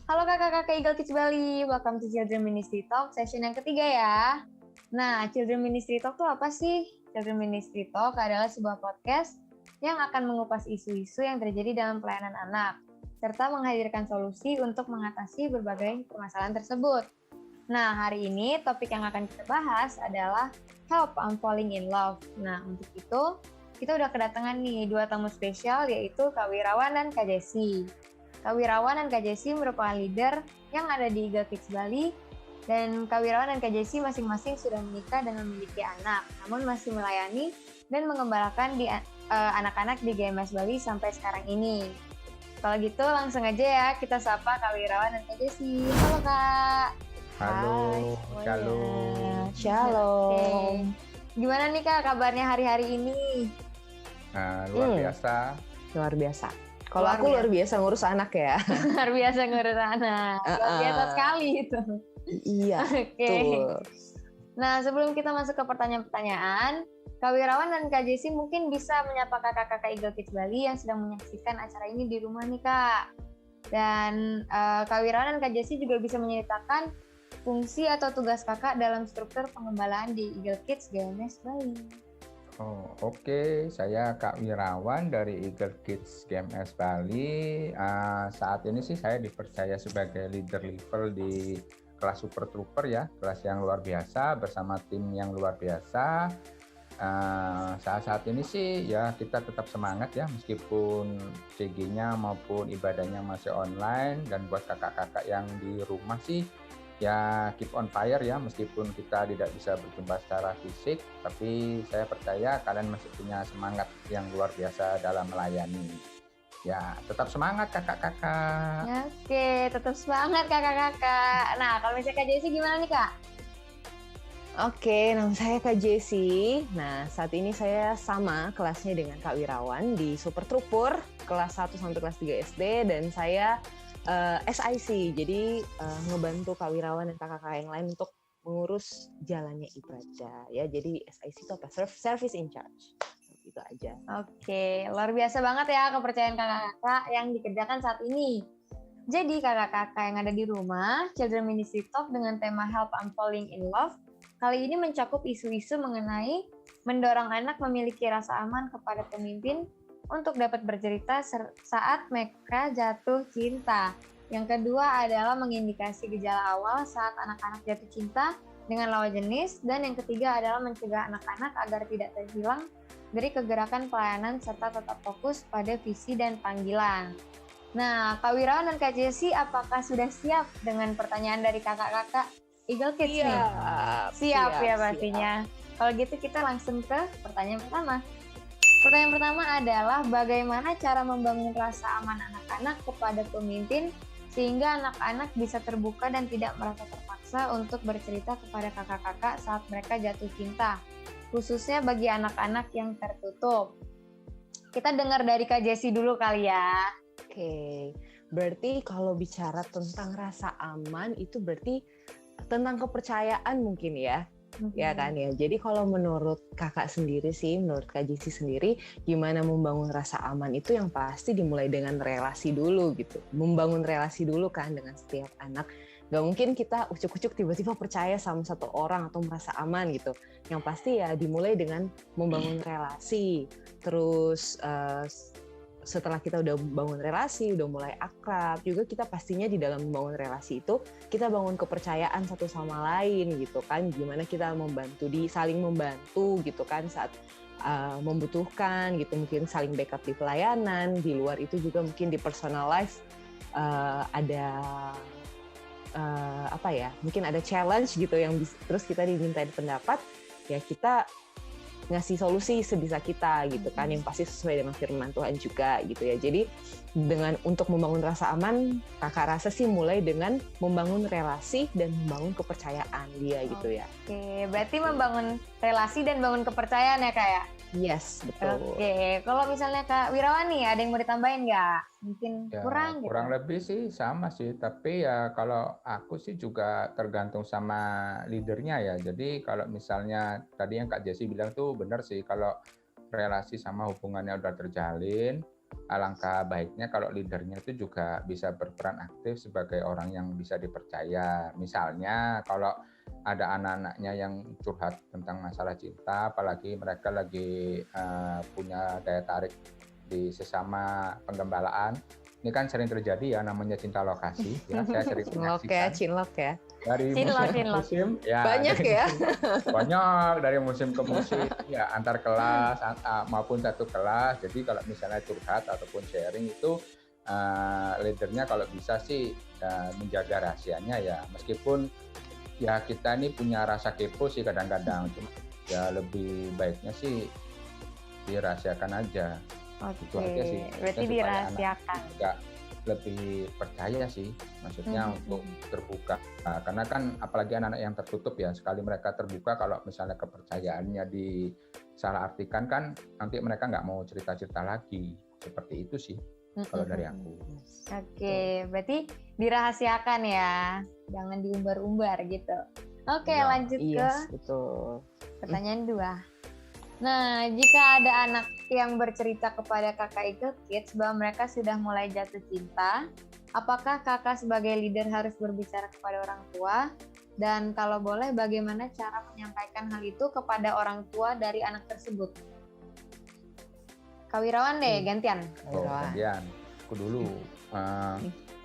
Halo kakak-kakak Eagle Kids Bali, welcome to Children Ministry Talk, session yang ketiga ya. Nah, Children Ministry Talk itu apa sih? Children Ministry Talk adalah sebuah podcast yang akan mengupas isu-isu yang terjadi dalam pelayanan anak, serta menghadirkan solusi untuk mengatasi berbagai permasalahan tersebut. Nah, hari ini topik yang akan kita bahas adalah Help, I'm Falling in Love. Nah, untuk itu, kita udah kedatangan nih dua tamu spesial, yaitu Kak Wirawan dan Kak Jessi. Kak Wirawan dan Kak Jessi merupakan leader yang ada di Eagle Kids Bali, dan Kak Wirawan dan Kak Jessi masing-masing sudah menikah dan memiliki anak, namun masih melayani dan mengembalakan di anak-anak di GMS Bali sampai sekarang ini. Kalau gitu langsung aja ya kita sapa Kak Wirawan dan Kak Jessi. Halo Kak. Halo, Hai, Shalom. Gimana nih Kak kabarnya hari-hari ini? Luar biasa. Luar biasa. Kalau aku luar biasa ngurus anak ya. Luar biasa ngurus anak. Luar biasa sekali itu. Iya. Oke. Nah, sebelum kita masuk ke pertanyaan-pertanyaan, Kak Wirawan dan Kak Jessi mungkin bisa menyapa kakak-kakak Eagle Kids Bali yang sedang menyaksikan acara ini di rumah nih Kak. Dan Kak Wirawan dan Kak Jessi juga bisa menceritakan fungsi atau tugas kakak dalam struktur pengembalaan di Eagle Kids GMS Bali. Oke. Saya Kak Wirawan dari Eagle Kids GMS Bali. Saat ini sih saya dipercaya sebagai leader level di kelas Super Trooper ya, kelas yang luar biasa bersama tim yang luar biasa. Saat ini sih ya kita tetap semangat ya meskipun CG-nya maupun ibadahnya masih online, dan buat kakak-kakak yang di rumah sih ya keep on fire ya, meskipun kita tidak bisa berjumpa secara fisik, tapi saya percaya kalian masih punya semangat yang luar biasa dalam melayani. Ya, tetap semangat kakak-kakak. Oke, tetap semangat kakak-kakak. Nah, kalau misalnya Kak Jessi gimana nih Kak? Oke, nama saya Kak Jessi. Nah, saat ini saya sama kelasnya dengan Kak Wirawan di Super Trooper, kelas 1 sampai kelas 3 SD, dan saya SIC, jadi ngebantu Kak Wirawan dan kakak-kakak yang lain untuk mengurus jalannya ibadah. Ya, jadi SIC itu apa? Service in charge. Itu aja. Oke, luar biasa banget ya kepercayaan kakak-kakak yang dikerjakan saat ini. Jadi kakak-kakak yang ada di rumah, Children Ministry Talk dengan tema Help, I'm Falling in Love kali ini mencakup isu-isu mengenai mendorong anak memiliki rasa aman kepada pemimpin untuk dapat bercerita saat mereka jatuh cinta. Yang kedua adalah mengindikasi gejala awal saat anak-anak jatuh cinta dengan lawan jenis, dan yang ketiga adalah mencegah anak-anak agar tidak terhilang dari kegerakan pelayanan serta tetap fokus pada visi dan panggilan. Nah, Kak Wirawan dan Kak Jessi, apakah sudah siap dengan pertanyaan dari kakak-kakak Eagle Kids nih? Siap ya pastinya. Kalau gitu kita langsung ke pertanyaan pertama. Pertanyaan pertama adalah bagaimana cara membangun rasa aman anak-anak kepada pemimpin sehingga anak-anak bisa terbuka dan tidak merasa terpaksa untuk bercerita kepada kakak-kakak saat mereka jatuh cinta, khususnya bagi anak-anak yang tertutup. Kita dengar dari Kak Jessi dulu kali ya. Oke, berarti kalau bicara tentang rasa aman itu berarti tentang kepercayaan mungkin ya. Ya kan ya. Jadi kalau menurut kakak sendiri sih, menurut Kak Jessi sendiri, gimana membangun rasa aman itu yang pasti dimulai dengan relasi dulu gitu. Membangun relasi dulu kan dengan setiap anak. Gak mungkin kita ucuk-ucuk tiba-tiba percaya sama satu orang atau merasa aman gitu. Yang pasti ya dimulai dengan membangun relasi. Terus setelah kita udah bangun relasi, udah mulai akrab, juga kita pastinya di dalam membangun relasi itu, kita bangun kepercayaan satu sama lain gitu kan, gimana kita saling membantu gitu kan saat membutuhkan gitu, mungkin saling backup di pelayanan, di luar itu juga mungkin di personal life ada mungkin ada challenge gitu yang terus kita dimintain pendapat, ya kita ngasih solusi sebisa kita gitu kan, yang pasti sesuai dengan firman Tuhan juga gitu ya. Jadi untuk membangun rasa aman, kakak rasa sih mulai dengan membangun relasi dan membangun kepercayaan dia gitu ya. Oke, berarti membangun relasi dan bangun kepercayaan ya Kak ya? Yes, betul. Oke, kalau misalnya Kak Wirawan nih, ada yang mau ditambahin nggak? Mungkin ya, kurang gitu? Kurang lebih sih sama sih, tapi ya kalau aku sih juga tergantung sama leadernya ya. Jadi kalau misalnya tadi yang Kak Jessi bilang tuh benar sih, kalau relasi sama hubungannya udah terjalin, alangkah baiknya kalau leadernya itu juga bisa berperan aktif sebagai orang yang bisa dipercaya. Misalnya kalau ada anak-anaknya yang curhat tentang masalah cinta, apalagi mereka lagi punya daya tarik di sesama penggembalaan. Ini kan sering terjadi ya, namanya cinta lokasi. Ya, saya sering menyaksikan. Cinlok ya. Dari musim ke musim, ya banyak ya. Banyak dari musim ke musim, ya antar kelas maupun satu kelas. Jadi kalau misalnya curhat ataupun sharing itu leadernya kalau bisa sih menjaga rahasianya ya. Meskipun ya kita ini punya rasa kepo sih kadang-kadang, cuma ya lebih baiknya sih dirahasiakan aja. Itu aja sih. Berarti dirahasiakan. Juga lebih percaya sih, maksudnya untuk terbuka. Nah, karena kan apalagi anak-anak yang tertutup ya, sekali mereka terbuka kalau misalnya kepercayaannya disalahartikan kan nanti mereka nggak mau cerita-cerita lagi. Seperti itu sih kalau dari aku. Oke, berarti dirahasiakan ya, jangan diumbar-umbar gitu. Oke, lanjut ke pertanyaan 2. Nah, jika ada anak yang bercerita kepada kakak Eagle Kids bahwa mereka sudah mulai jatuh cinta, apakah kakak sebagai leader harus berbicara kepada orang tua? Dan kalau boleh, bagaimana cara menyampaikan hal itu kepada orang tua dari anak tersebut? Kak Wirawan deh, gantian. Gantian. Aku dulu.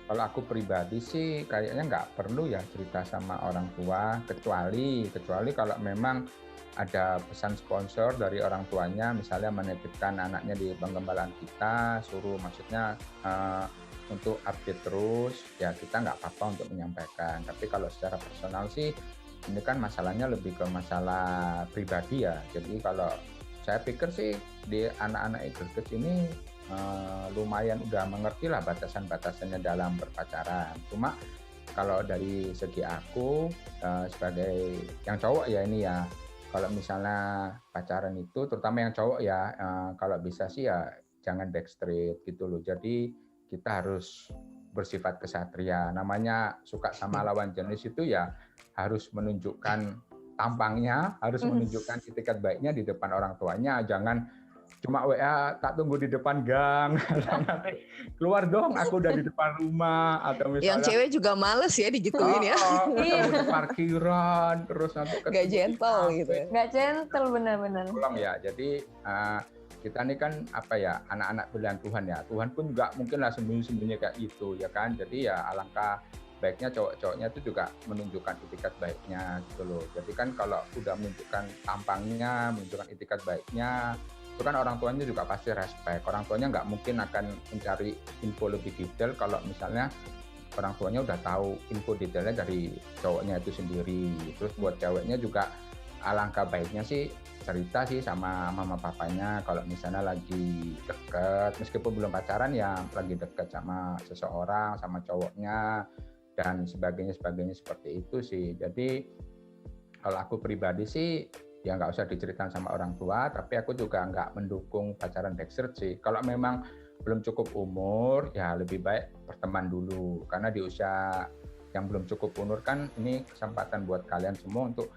Kalau aku pribadi sih kayaknya nggak perlu ya cerita sama orang tua, kecuali kalau memang ada pesan sponsor dari orang tuanya, misalnya menitipkan anaknya di penggembalaan kita, suruh maksudnya untuk update terus, ya kita nggak apa-apa untuk menyampaikan. Tapi kalau secara personal sih, ini kan masalahnya lebih ke masalah pribadi ya. Jadi kalau saya pikir sih di anak-anak Eagle Kids ini lumayan udah mengerti lah batasan-batasannya dalam berpacaran. Cuma kalau dari segi aku sebagai yang cowok ya ini ya, kalau misalnya pacaran itu, terutama yang cowok ya, kalau bisa sih ya jangan backstreet gitu loh. Jadi kita harus bersifat kesatria. Namanya suka sama lawan jenis itu ya harus menunjukkan tampangnya, harus menunjukkan itikat baiknya di depan orang tuanya. Jangan cuma WA tak tunggu di depan gang, nanti keluar dong aku udah di depan rumah, atau misalnya yang cewek juga males ya digituin ya, ketemu di parkiran terus nanti nggak gentle gitu ya, nggak gentle benar-benar. Tolong ya, jadi kita ini kan apa ya, anak-anak pilihan Tuhan ya, Tuhan pun nggak mungkin lah sembunyi-sembunyi kayak gitu ya kan. Jadi ya alangkah baiknya cowok-cowoknya itu juga menunjukkan itikat baiknya gitu loh. Jadi kan kalau udah menunjukkan tampangnya, menunjukkan itikat baiknya, itu kan orang tuanya juga pasti respect. Orang tuanya nggak mungkin akan mencari info lebih detail kalau misalnya orang tuanya udah tahu info detailnya dari cowoknya itu sendiri. Terus buat ceweknya juga alangkah baiknya sih cerita sih sama mama papanya kalau misalnya lagi deket, meskipun belum pacaran ya lagi deket sama seseorang, sama cowoknya dan sebagainya seperti itu sih. Jadi kalau aku pribadi sih ya nggak usah diceritain sama orang tua, tapi aku juga nggak mendukung pacaran backstreet sih. Kalau memang belum cukup umur, ya lebih baik berteman dulu. Karena di usia yang belum cukup umur kan ini kesempatan buat kalian semua untuk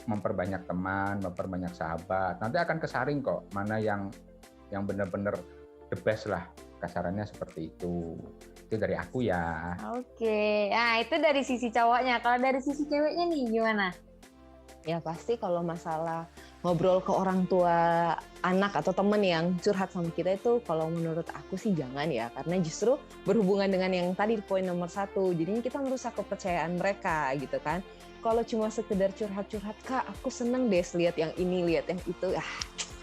memperbanyak teman, memperbanyak sahabat. Nanti akan kesaring kok, mana yang benar-benar the best lah. Kasarannya seperti itu. Itu dari aku ya. Oke, nah itu dari sisi cowoknya. Kalau dari sisi ceweknya nih gimana? Ya pasti kalau masalah ngobrol ke orang tua anak atau teman yang curhat sama kita itu kalau menurut aku sih jangan ya, karena justru berhubungan dengan yang tadi poin nomor 1, jadinya kita merusak kepercayaan mereka gitu kan. Kalau cuma sekedar curhat-curhat, Kak aku seneng deh lihat yang ini, lihat yang itu,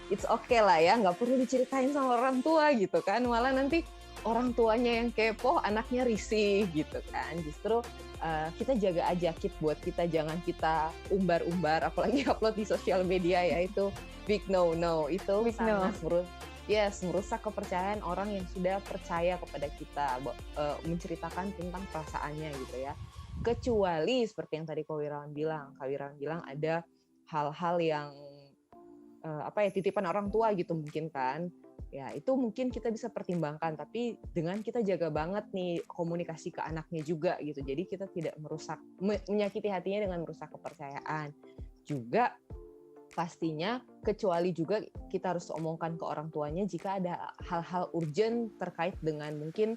it's okay lah ya, nggak perlu diceritain sama orang tua gitu kan, malah nanti orang tuanya yang kepo, anaknya risih gitu kan. Justru kita jaga aja kit buat kita, jangan kita umbar-umbar, apalagi upload di sosial media ya, itu big no, itu big sangat merusak kepercayaan orang yang sudah percaya kepada kita, menceritakan tentang perasaannya gitu ya. Kecuali seperti yang tadi Kak Wirawan bilang ada hal-hal yang titipan orang tua gitu mungkin kan. Ya itu mungkin kita bisa pertimbangkan, tapi dengan kita jaga banget nih komunikasi ke anaknya juga gitu. Jadi kita tidak menyakiti hatinya dengan merusak kepercayaan. Juga pastinya kecuali juga kita harus omongkan ke orang tuanya jika ada hal-hal urgent terkait dengan mungkin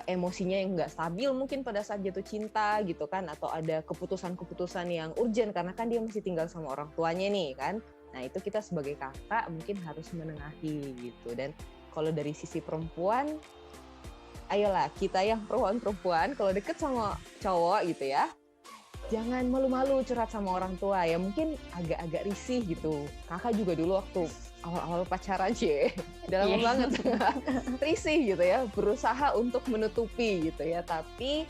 emosinya yang nggak stabil mungkin pada saat jatuh cinta gitu kan, atau ada keputusan-keputusan yang urgent karena kan dia masih tinggal sama orang tuanya nih kan. Nah itu kita sebagai kakak mungkin harus menengahi gitu. Dan kalau dari sisi perempuan, ayolah kita yang perempuan kalau deket sama cowok gitu ya, jangan malu-malu curhat sama orang tua ya, mungkin agak-agak risih gitu. Kakak juga dulu waktu awal-awal pacaran sih, udah lama banget risih gitu ya, berusaha untuk menutupi gitu ya, tapi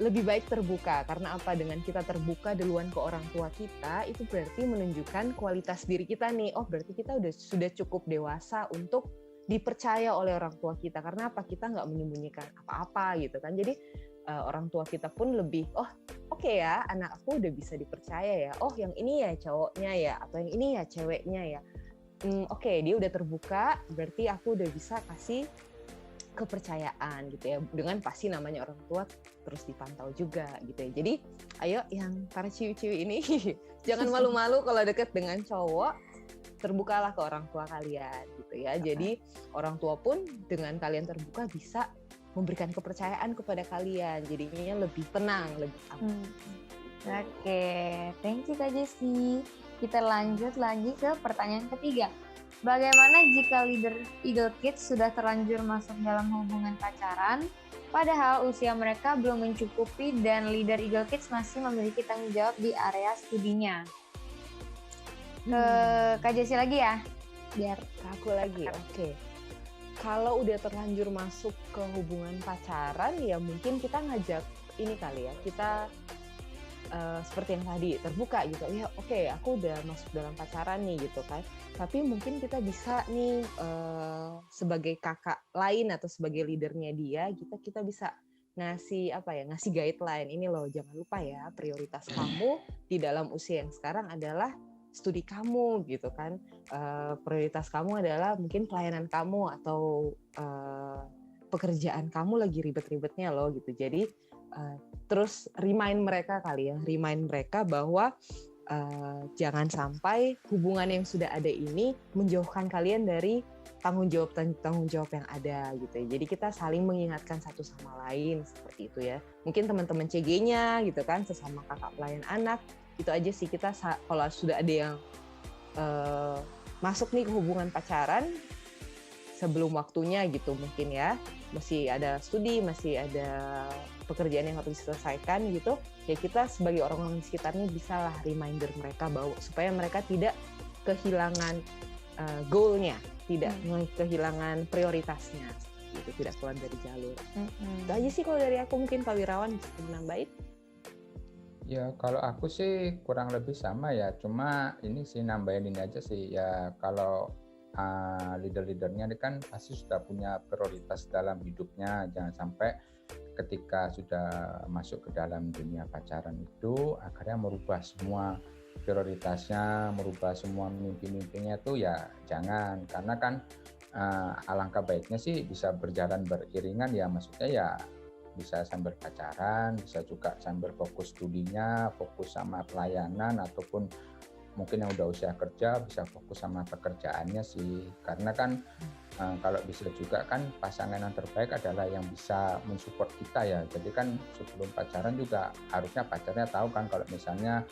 lebih baik terbuka. Karena apa? Dengan kita terbuka duluan ke orang tua kita, itu berarti menunjukkan kualitas diri kita nih, oh berarti kita sudah cukup dewasa untuk dipercaya oleh orang tua kita. Karena apa? Kita nggak menyembunyikan apa-apa gitu kan. Jadi orang tua kita pun lebih, oh oke ya, anak aku udah bisa dipercaya ya, oh yang ini ya cowoknya ya, atau yang ini ya ceweknya ya, oke, dia udah terbuka, berarti aku udah bisa kasih kepercayaan gitu ya, dengan pasti namanya orang tua terus dipantau juga gitu ya. Jadi ayo yang para ciwi-ciwi ini jangan malu-malu kalau deket dengan cowok, terbukalah ke orang tua kalian gitu ya. Jadi orang tua pun dengan kalian terbuka bisa memberikan kepercayaan kepada kalian, jadinya lebih tenang, lebih aman. Oke, thank you Kak Jessi. Kita lanjut lagi ke pertanyaan ketiga. Bagaimana jika leader Eagle Kids sudah terlanjur masuk dalam hubungan pacaran, padahal usia mereka belum mencukupi dan leader Eagle Kids masih memiliki tanggung jawab di area studinya? Ke Kak Jessi lagi ya, biar aku lagi. Oke. Kalau udah terlanjur masuk ke hubungan pacaran, ya mungkin kita ngajak ini kali ya, kita seperti yang tadi terbuka gitu, ya oke, aku udah masuk dalam pacaran nih gitu kan, tapi mungkin kita bisa nih sebagai kakak lain atau sebagai leadernya dia, kita bisa ngasih guideline, ini loh jangan lupa ya, prioritas kamu di dalam usia yang sekarang adalah studi kamu gitu kan, prioritas kamu adalah mungkin pelayanan kamu atau pekerjaan kamu lagi ribet-ribetnya loh gitu. Jadi terus remind mereka bahwa jangan sampai hubungan yang sudah ada ini menjauhkan kalian dari tanggung jawab yang ada gitu ya. Jadi kita saling mengingatkan satu sama lain seperti itu ya. Mungkin teman-teman CG-nya gitu kan, sesama kakak pelayan anak, itu aja sih, kita kalau sudah ada yang masuk nih ke hubungan pacaran sebelum waktunya gitu mungkin ya, masih ada studi, masih ada pekerjaan yang harus diselesaikan gitu, ya kita sebagai orang-orang di sekitarnya bisalah reminder mereka bahwa supaya mereka tidak kehilangan goal-nya, tidak kehilangan prioritasnya, gitu, tidak keluar dari jalur. Itu aja sih kalau dari aku, mungkin Pak Wirawan bisa menambahin. Ya, kalau aku sih kurang lebih sama ya, cuma ini sih nambahin ini aja sih ya, kalau leader-leadernya ini kan pasti sudah punya prioritas dalam hidupnya, jangan sampai ketika sudah masuk ke dalam dunia pacaran itu akhirnya merubah semua prioritasnya, merubah semua mimpi-mimpinya itu ya jangan, karena kan alangkah baiknya sih bisa berjalan beriringan ya, maksudnya ya bisa sambil pacaran, bisa juga sambil fokus studinya, fokus sama pelayanan, ataupun mungkin yang udah usia kerja bisa fokus sama pekerjaannya sih. Karena kan kalau bisa juga kan pasangan yang terbaik adalah yang bisa mensupport kita ya. Jadi kan sebelum pacaran juga harusnya pacarnya tahu kan kalau misalnya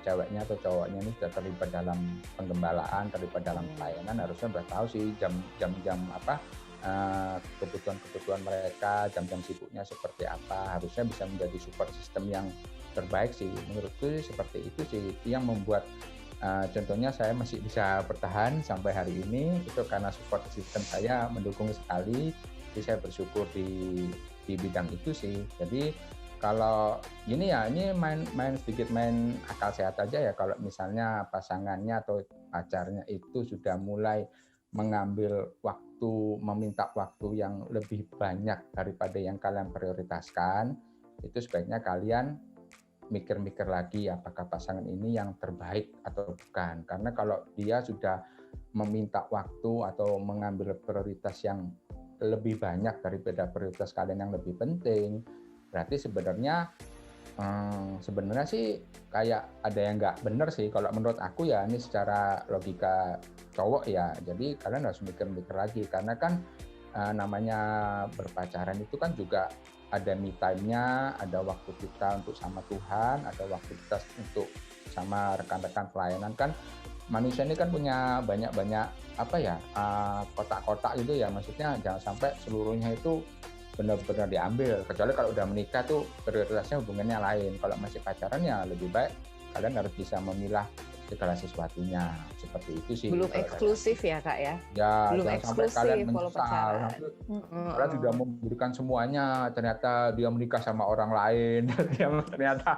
ceweknya atau cowoknya ini sudah terlibat dalam penggembalaan, terlibat dalam pelayanan, harusnya udah tahu sih jam-jam apa kebutuhan mereka, jam-jam sibuknya seperti apa, harusnya bisa menjadi support system yang terbaik sih, menurutku seperti itu sih yang membuat contohnya saya masih bisa bertahan sampai hari ini itu karena support system saya mendukung sekali, jadi saya bersyukur di bidang itu sih. Jadi kalau ini ya, ini main sedikit main akal sehat aja ya, kalau misalnya pasangannya atau pacarnya itu sudah mulai mengambil waktu, meminta waktu yang lebih banyak daripada yang kalian prioritaskan, itu sebaiknya kalian mikir-mikir lagi apakah pasangan ini yang terbaik atau bukan. Karena kalau dia sudah meminta waktu atau mengambil prioritas yang lebih banyak daripada prioritas kalian yang lebih penting, berarti sebenarnya Sebenarnya sih kayak ada yang nggak bener sih kalau menurut aku ya, ini secara logika cowok ya. Jadi kalian harus mikir-mikir lagi karena kan namanya berpacaran itu kan juga ada me time-nya, ada waktu kita untuk sama Tuhan, ada waktu kita untuk sama rekan-rekan pelayanan kan. Manusia ini kan punya banyak-banyak apa ya, kotak-kotak gitu ya, maksudnya jangan sampai seluruhnya itu benar-benar diambil, kecuali kalau udah menikah tuh prioritasnya hubungannya lain. Kalau masih pacaran ya lebih baik kalian harus bisa memilah segala sesuatunya, seperti itu sih. Belum eksklusif ya Kak ya? Ya, Belum jangan sampai eksklusif kalian kalau menyesal. pacaran. Kalian sudah memberikan semuanya, ternyata dia menikah sama orang lain, dia ternyata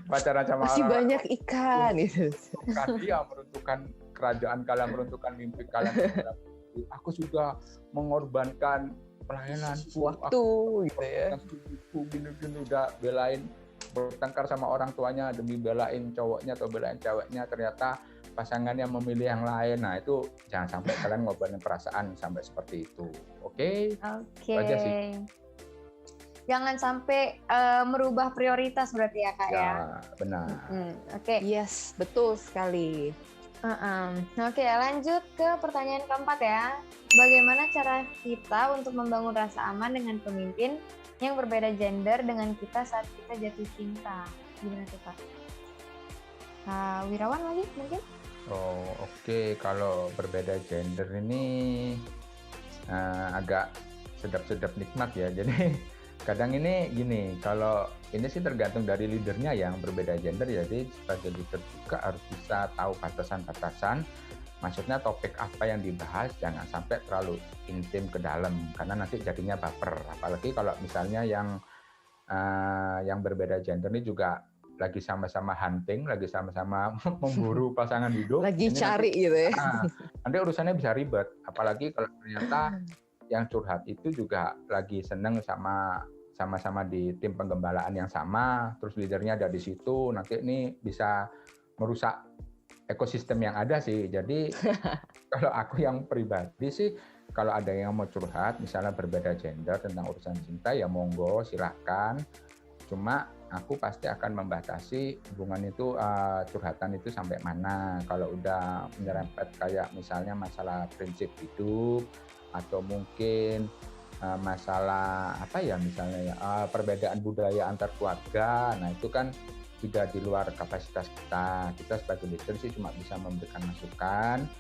pacaran sama Masih orang banyak ikan gitu. Bukan dia meruntuhkan kerajaan kalian, meruntuhkan mimpi kalian. Aku sudah mengorbankan pelayananku, Waktu gitu ya. Gini-gini udah belain, bertengkar sama orang tuanya demi belain cowoknya atau belain ceweknya, ternyata pasangannya memilih yang lain. Nah itu jangan sampai kalian ngorbanin perasaan sampai seperti itu. Oke? Oke. Itu aja sih. Jangan sampai merubah prioritas berarti ya Kak ya. Ya, benar. Oke. Yes, betul sekali. Oke, lanjut ke pertanyaan keempat ya. Bagaimana cara kita untuk membangun rasa aman dengan pemimpin yang berbeda gender dengan kita saat kita jatuh cinta? Gimana tuh Kak? Wirawan lagi mungkin? Oh, oke. Kalau berbeda gender ini agak sedap-sedap nikmat ya. Jadi kadang ini gini, kalau ini sih tergantung dari leadernya yang berbeda gender, jadi sebagai leader juga harus bisa tahu batasan-batasan. Maksudnya topik apa yang dibahas jangan sampai terlalu intim ke dalam, karena nanti jadinya baper. Apalagi kalau misalnya yang berbeda gender ini juga lagi sama-sama hunting, lagi sama-sama memburu pasangan hidup. Lagi ini cari nanti, gitu ya. nanti urusannya bisa ribet. Apalagi kalau ternyata yang curhat itu juga lagi seneng sama-sama di tim penggembalaan yang sama, terus leadernya ada di situ, nanti ini bisa merusak ekosistem yang ada sih. Jadi kalau aku yang pribadi sih, kalau ada yang mau curhat, misalnya berbeda gender tentang urusan cinta, ya monggo silahkan. Cuma aku pasti akan membatasi hubungan itu, curhatan itu sampai mana. Kalau udah menyerempet kayak misalnya masalah prinsip hidup, atau mungkin masalah apa ya misalnya perbedaan budaya antar keluarga, nah itu kan sudah di luar kapasitas kita. Kita sebagai leader sih cuma bisa memberikan masukan.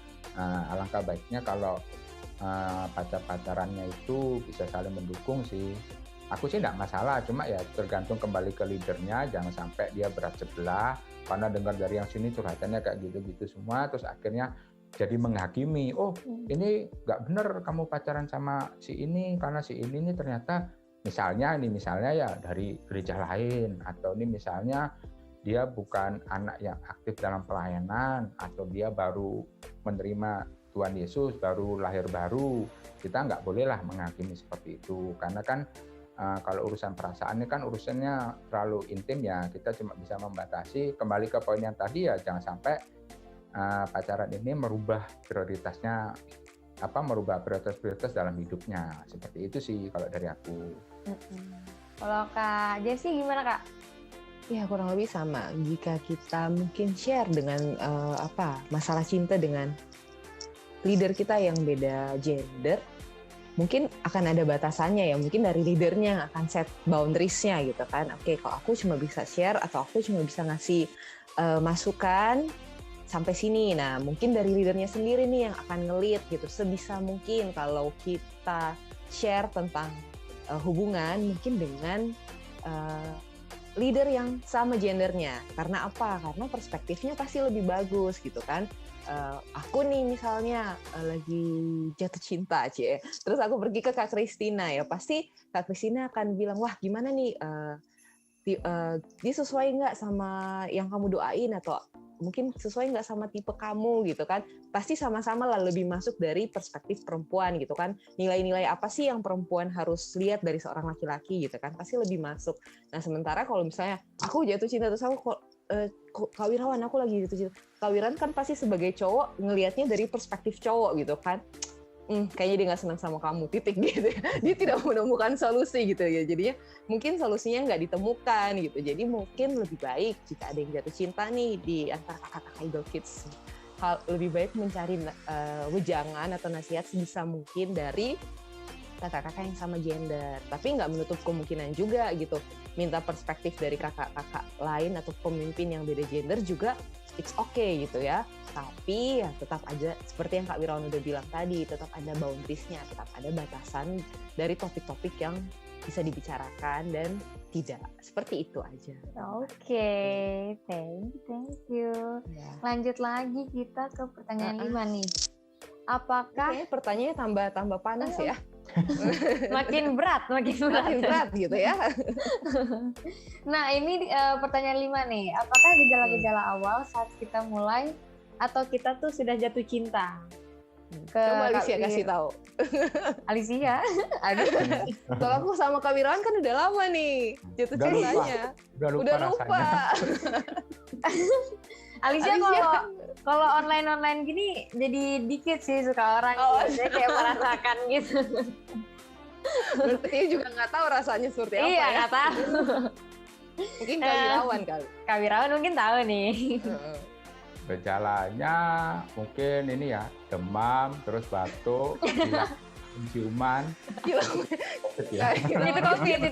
Alangkah baiknya kalau pacarannya itu bisa saling mendukung sih. Aku sih enggak masalah, cuma ya tergantung kembali ke leadernya, jangan sampai dia berat sebelah karena dengar dari yang sini curhatannya kayak gitu-gitu semua, terus akhirnya jadi menghakimi, oh ini nggak benar kamu pacaran sama si ini karena si ini ternyata misalnya ya dari gereja lain, atau ini misalnya dia bukan anak yang aktif dalam pelayanan, atau dia baru menerima Tuhan Yesus, baru lahir baru. Kita nggak bolehlah menghakimi seperti itu, karena kan kalau urusan perasaan ini kan urusannya terlalu intim ya, kita cuma bisa membatasi. Kembali ke poin yang tadi ya, jangan sampai pacaran ini merubah prioritasnya, merubah prioritas dalam hidupnya. Seperti itu sih kalau dari aku. Kalau Kak Jessi gimana Kak? Ya kurang lebih sama. Jika kita mungkin share dengan masalah cinta dengan leader kita yang beda gender, mungkin akan ada batasannya ya. Mungkin dari leadernya yang akan set boundaries-nya gitu kan. Oke, kalau aku cuma bisa share atau aku cuma bisa ngasih masukan sampai sini. Nah, mungkin dari leadernya sendiri nih yang akan nge-lead gitu. Sebisa mungkin kalau kita share tentang hubungan mungkin dengan leader yang sama gendernya. Karena apa? Karena perspektifnya pasti lebih bagus gitu kan. Aku nih misalnya lagi jatuh cinta Cie. Terus aku pergi ke Kak Kristina ya. Pasti Kak Kristina akan bilang, wah gimana nih, dia sesuai nggak sama yang kamu doain, atau mungkin sesuai nggak sama tipe kamu gitu kan. Pasti sama-sama lah lebih masuk dari perspektif perempuan gitu kan. Nilai-nilai apa sih yang perempuan harus lihat dari seorang laki-laki gitu kan. Pasti lebih masuk. Nah sementara kalau misalnya aku jatuh cinta terus aku Kak Wirawan aku lagi jatuh cinta. Kak Wirawan kan pasti sebagai cowok ngelihatnya dari perspektif cowok gitu kan. kayaknya dia nggak senang sama kamu, titik gitu. Dia tidak menemukan solusi gitu ya. Jadinya mungkin solusinya nggak ditemukan gitu. Jadi mungkin lebih baik jika ada yang jatuh cinta nih di antara kakak-kakak Eagle Kids, lebih baik mencari wejangan atau nasihat sebisa mungkin dari kakak-kakak yang sama gender. Tapi nggak menutup kemungkinan juga gitu. Minta perspektif dari kakak-kakak lain atau pemimpin yang beda gender juga it's okay gitu ya. Tapi ya tetap aja seperti yang Kak Wirawan udah bilang tadi, tetap ada boundaries-nya, tetap ada batasan dari topik-topik yang bisa dibicarakan dan tidak. Seperti itu aja. Oke, thank you. Ya. Lanjut lagi kita ke pertanyaan 5 nih. Apakah Kayaknya pertanyaannya tambah panas ya? makin berat Makin berat gitu ya. Nah, ini pertanyaan 5 nih. Apakah gejala-gejala awal saat kita mulai atau kita tuh sudah jatuh cinta? Coba Alicia kasih tahu. Alicia, aduh. Kalau aku sama Kak Wirawan kan udah lama nih jatuh cintanya. Udah lupa. Alicia kalau online gini jadi dikit sih suka orang gitu. Saya kayak merasakan gitu. Berarti juga nggak tahu rasanya seperti apa ya? Iya, nggak tahu. Mungkin Kak Wirawan kali. Kak Wirawan mungkin tahu nih. Gejalanya mungkin ini ya, demam, terus batuk, penciuman. Itu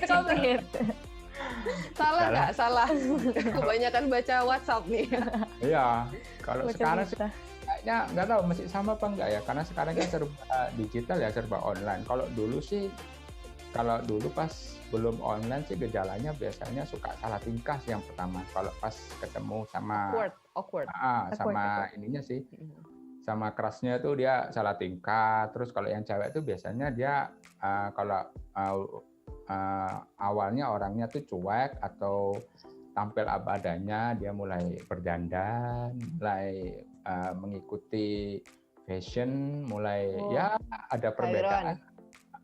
COVID. Salah nggak? Salah. Kebanyakan baca WhatsApp nih. Iya, kalau sekarang sih kayaknya nggak tahu masih sama apa enggak ya, karena sekarang kan serba digital ya, serba online. Kalau dulu pas belum online sih gejalanya biasanya suka salah tingkah sih yang pertama. Kalau pas ketemu sama awkward. Sama ininya sih, sama kerasnya tuh dia salah tingkah. Terus kalau yang cewek tuh biasanya dia kalau awalnya orangnya tuh cuek atau tampil apa adanya, dia mulai berdandan, mulai mengikuti fashion, mulai ya ada perbedaan.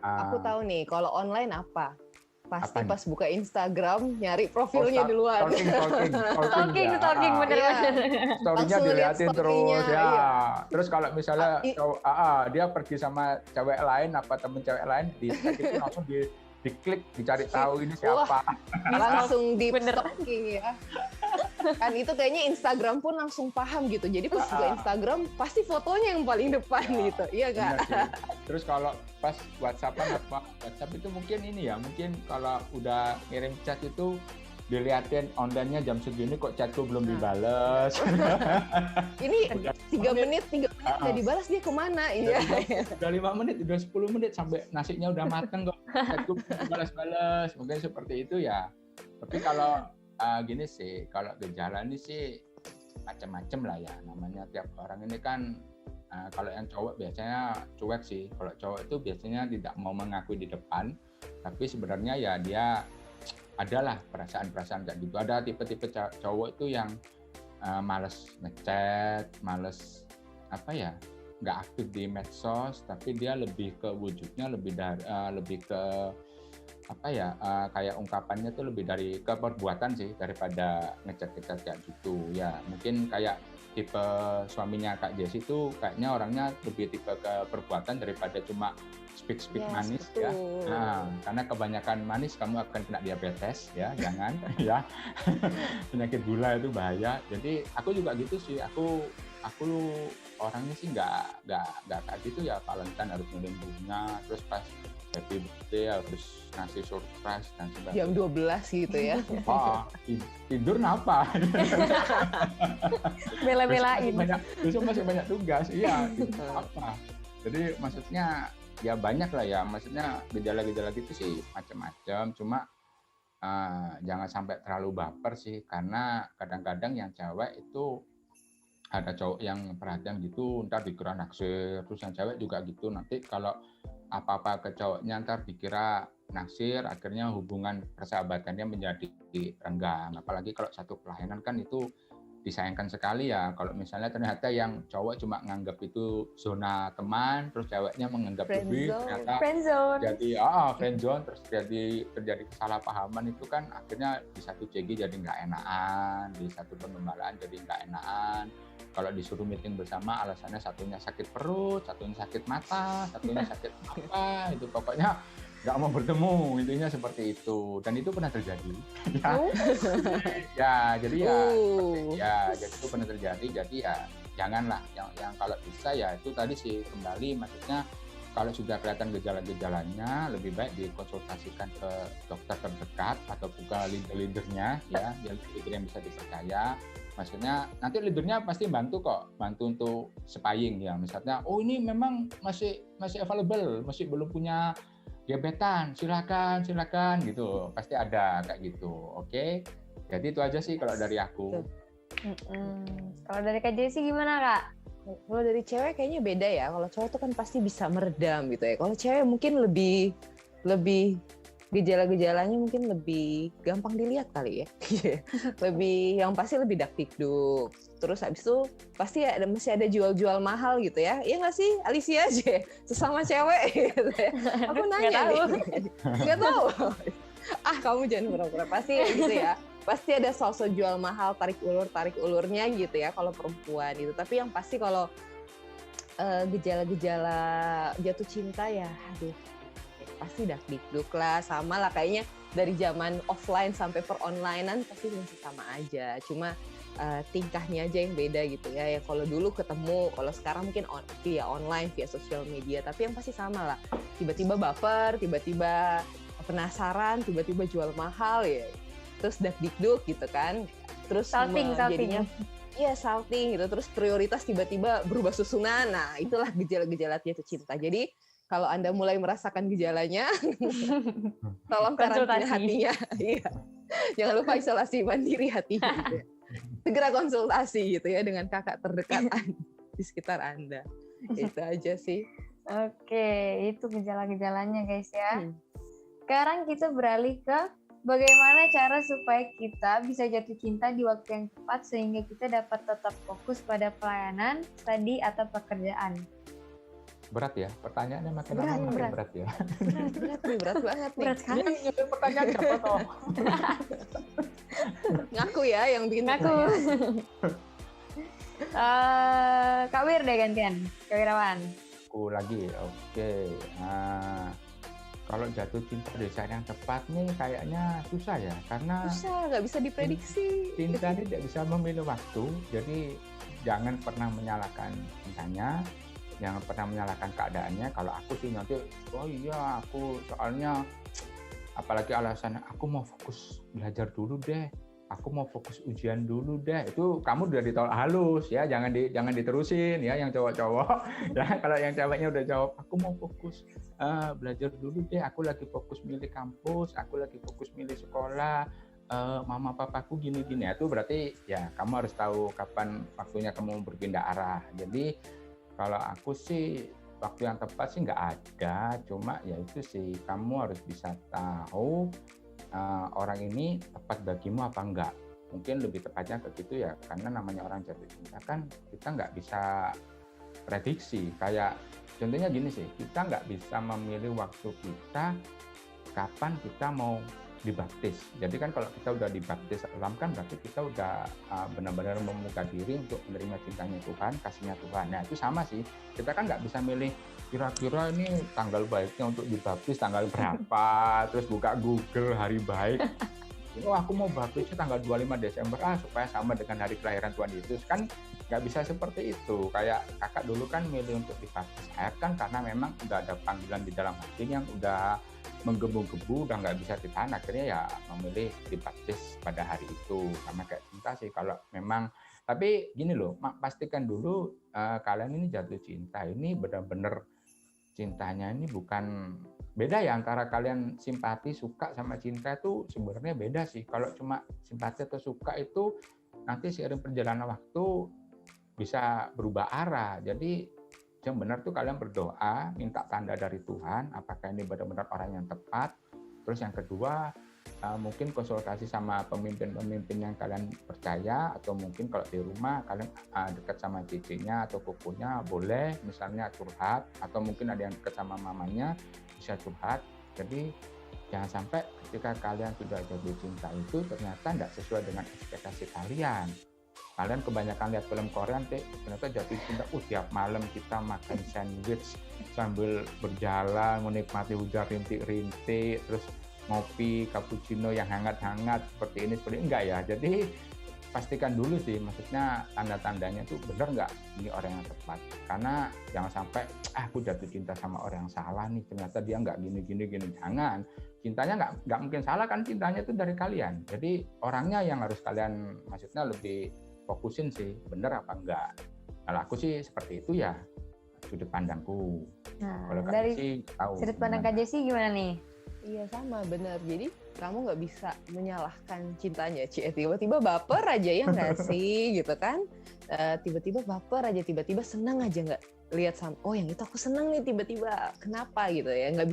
Aku tahu nih, kalau online apa? Pasti Apanya? pas buka Instagram nyari profilnya di luar. Stalking bener-bener. Story-nya diliatin terus ya. Iya. Terus kalau misalnya dia pergi sama cewek lain apa temen cewek lain di tag itu langsung diklik, dicari tahu ini siapa. Langsung di stalking ya. Kan itu kayaknya Instagram pun langsung paham gitu. Jadi pas buka Instagram pasti fotonya yang paling depan gitu. Iya Kak? Terus kalau pas WhatsApp itu mungkin ini ya, mungkin kalau udah ngirim chat itu dilihatin online-nya jam segini kok chatku belum dibales. Ini 3 menit nggak dibalas, dia kemana? Iya. Udah 5 menit, udah 10 menit sampai nasinya udah mateng kok chatku belum dibalas-balas. Mungkin seperti itu ya. Tapi kalau gini sih, kalau gejala ini sih macam-macam lah ya. Namanya tiap orang ini kan, kalau yang cowok biasanya cuek sih. Kalau cowok itu biasanya tidak mau mengakui di depan, tapi sebenarnya ya dia adalah perasaan-perasaan kayak gitu. Ada tipe-tipe cowok itu yang males ngechat, males nggak aktif di medsos, tapi dia lebih ke wujudnya lebih ke kayak ungkapannya tuh lebih dari ke perbuatan sih daripada ngechat kayak gitu ya. Mungkin kayak tipe suaminya Kak Jessi itu kayaknya orangnya lebih tipe ke perbuatan daripada cuma speak manis ya. Nah, karena kebanyakan manis kamu akan kena diabetes ya, jangan ya. Penyakit gula itu bahaya. Jadi aku juga gitu sih. Aku orangnya sih nggak kayak gitu ya. Valentine harus ngirim bunga, terus pas happy birthday harus ngasih surprise dan sebagainya. Jam 12 gitu ya. Tidur kenapa? Bela-belain. Besok masih banyak tugas. Iya, apa? Jadi maksudnya ya banyak lah ya, maksudnya gejala-gejala gitu sih macam-macam, cuma jangan sampai terlalu baper sih, karena kadang-kadang yang cewek itu ada cowok yang perhatian gitu, ntar dikira naksir, terus yang cewek juga gitu, nanti kalau apa-apa ke cowoknya ntar dikira naksir, akhirnya hubungan persahabatannya menjadi renggang, apalagi kalau satu pelayanan kan itu disayangkan sekali ya kalau misalnya ternyata yang cowok cuma nganggap itu zona teman, terus ceweknya menganggap lebih, ternyata Friendzone. jadi friendzone, terus terjadi kesalahpahaman, itu kan akhirnya di satu CG jadi nggak enakan, di satu pengembalaan jadi nggak enakan. Kalau disuruh meeting bersama alasannya satunya sakit perut, satunya sakit mata, satunya sakit apa, itu pokoknya nggak mau bertemu, intinya seperti itu, dan itu pernah terjadi. Jadi itu pernah terjadi. Jadi ya janganlah, yang kalau bisa ya itu tadi sih, kembali maksudnya kalau sudah kelihatan gejala-gejalanya lebih baik dikonsultasikan ke dokter terdekat atau bukan leader-leadernya ya, leader yang bisa dipercaya. Maksudnya nanti leadernya pasti bantu untuk spying ya, misalnya ini memang masih available, masih belum punya gebetan, silakan gitu, pasti ada kayak gitu. Oke, jadi itu aja sih kalau dari aku. Kalau dari Kak Jessi gimana, Kak? Kalau dari cewek kayaknya beda ya. Kalau cowok tuh kan pasti bisa meredam gitu ya. Kalau cewek mungkin lebih gejala-gejalanya mungkin lebih gampang dilihat kali ya. Yang pasti lebih dakdikduk. Terus habis itu pasti masih ada jual-jual mahal gitu ya. Iya nggak sih, Alicia aja sesama cewek gitu ya. Aku nanya nggak tahu. Kamu jangan pura-pura, pasti gitu ya. Pasti ada sosok jual mahal, tarik ulurnya gitu ya kalau perempuan gitu. Tapi yang pasti kalau gejala-gejala jatuh cinta ya, pasti dakdikduk lah, sama lah kayaknya dari zaman offline sampai per onlinean pasti masih sama aja, cuma tingkahnya aja yang beda gitu ya. Kalau dulu ketemu, kalau sekarang mungkin via online, via sosial media, tapi yang pasti sama lah, tiba-tiba baper, tiba-tiba penasaran, tiba-tiba jual mahal ya, terus dakdikduk gitu kan, terus jadinya salting gitu, terus prioritas tiba-tiba berubah susunan. Nah itulah gejala-gejala jatuh cinta. Jadi kalau Anda mulai merasakan gejalanya, tolong karantina hatinya. Iya. Jangan lupa isolasi mandiri hatinya. Gitu. Segera konsultasi gitu ya dengan kakak terdekat di sekitar Anda. Itu aja sih. Oke, itu gejala-gejalanya guys ya. Sekarang kita beralih ke bagaimana cara supaya kita bisa jatuh cinta di waktu yang tepat sehingga kita dapat tetap fokus pada pelayanan, studi, atau pekerjaan. Berat ya, pertanyaannya makin lama makin berat ya. Berat banget nih. Berat sekali. Ini pertanyaan siapa toh? Ngaku ya yang bikin Ngaku. Kak Wir deh gantian, Kak Wirawan. Aku lagi, oke. Kalau jatuh cinta di saat yang tepat nih kayaknya susah ya, karena nggak bisa diprediksi. Cinta ini tidak bisa memilih waktu, jadi jangan pernah menyalahkan cintanya. Jangan pernah menyalahkan keadaannya. Kalau aku sih nanti, aku soalnya, apalagi alasan aku mau fokus belajar dulu deh, aku mau fokus ujian dulu deh, itu kamu udah ditolak halus ya, jangan diterusin ya yang cowok-cowok ya. Kalau yang ceweknya udah jawab aku mau fokus belajar dulu deh, aku lagi fokus milih kampus, aku lagi fokus milih sekolah, mama papaku gini-gini, itu berarti ya kamu harus tahu kapan waktunya kamu berpindah arah. Jadi kalau aku sih waktu yang tepat sih nggak ada, cuma ya itu sih kamu harus bisa tahu orang ini tepat bagimu apa enggak. Mungkin lebih tepatnya begitu ya, karena namanya orang jatuh cinta kan kita nggak bisa prediksi. Kayak contohnya gini sih, kita nggak bisa memilih waktu kita kapan kita mau dibaptis. Jadi kan kalau kita udah dibaptis dalam kan berarti kita udah benar-benar membuka diri untuk menerima cintanya Tuhan, kasihnya Tuhan. Nah itu sama sih, kita kan nggak bisa milih kira-kira ini tanggal baiknya untuk dibaptis tanggal berapa, terus buka Google hari baik. Aku mau baptisnya tanggal 25 Desember supaya sama dengan hari kelahiran Tuhan Yesus. Kan nggak bisa seperti itu. Kayak kakak dulu kan milih untuk dibaptis air kan karena memang udah ada panggilan di dalam hati yang udah menggebu-gebu, udah nggak bisa ditahan, akhirnya ya memilih dibaptis pada hari itu. Sama kayak cinta sih kalau memang, tapi gini loh, pastikan dulu kalian ini jatuh cinta ini benar-benar cintanya ini bukan, beda ya antara kalian simpati, suka sama cinta itu sebenarnya beda sih. Kalau cuma simpati atau suka itu nanti seiring perjalanan waktu bisa berubah arah. Jadi yang benar tuh kalian berdoa, minta tanda dari Tuhan, apakah ini benar-benar orang yang tepat. Terus yang kedua, mungkin konsultasi sama pemimpin-pemimpin yang kalian percaya, atau mungkin kalau di rumah kalian dekat sama cicinya atau kukunya boleh misalnya curhat, atau mungkin ada yang dekat sama mamanya bisa curhat. Jadi jangan sampai ketika kalian sudah jatuh cinta itu ternyata tidak sesuai dengan ekspektasi kalian. Kalian kebanyakan lihat film Korea, ternyata jatuh cinta, tiap malam kita makan sandwich sambil berjalan menikmati hujan rintik-rintik, terus ngopi cappuccino yang hangat-hangat seperti ini enggak ya. Jadi pastikan dulu sih, maksudnya tanda-tandanya itu benar nggak ini orang yang tepat. Karena jangan sampai aku jatuh cinta sama orang yang salah nih, ternyata dia nggak gini. Jangan, cintanya nggak mungkin salah kan, cintanya itu dari kalian. Jadi orangnya yang harus kalian maksudnya lebih fokusin sih, benar apa enggak. Kalau aku sih seperti itu ya, sudut pandangku. Nah, Kalau dari sih tahu sudut pandang Kak Jessi gimana nih? Iya sama, benar. Jadi kamu nggak bisa menyalahkan cintanya, tiba-tiba baper aja ya nggak sih, gitu kan? Tiba-tiba baper aja, tiba-tiba senang aja nggak lihat sama, oh yang itu aku senang nih tiba-tiba, kenapa gitu ya? Nggak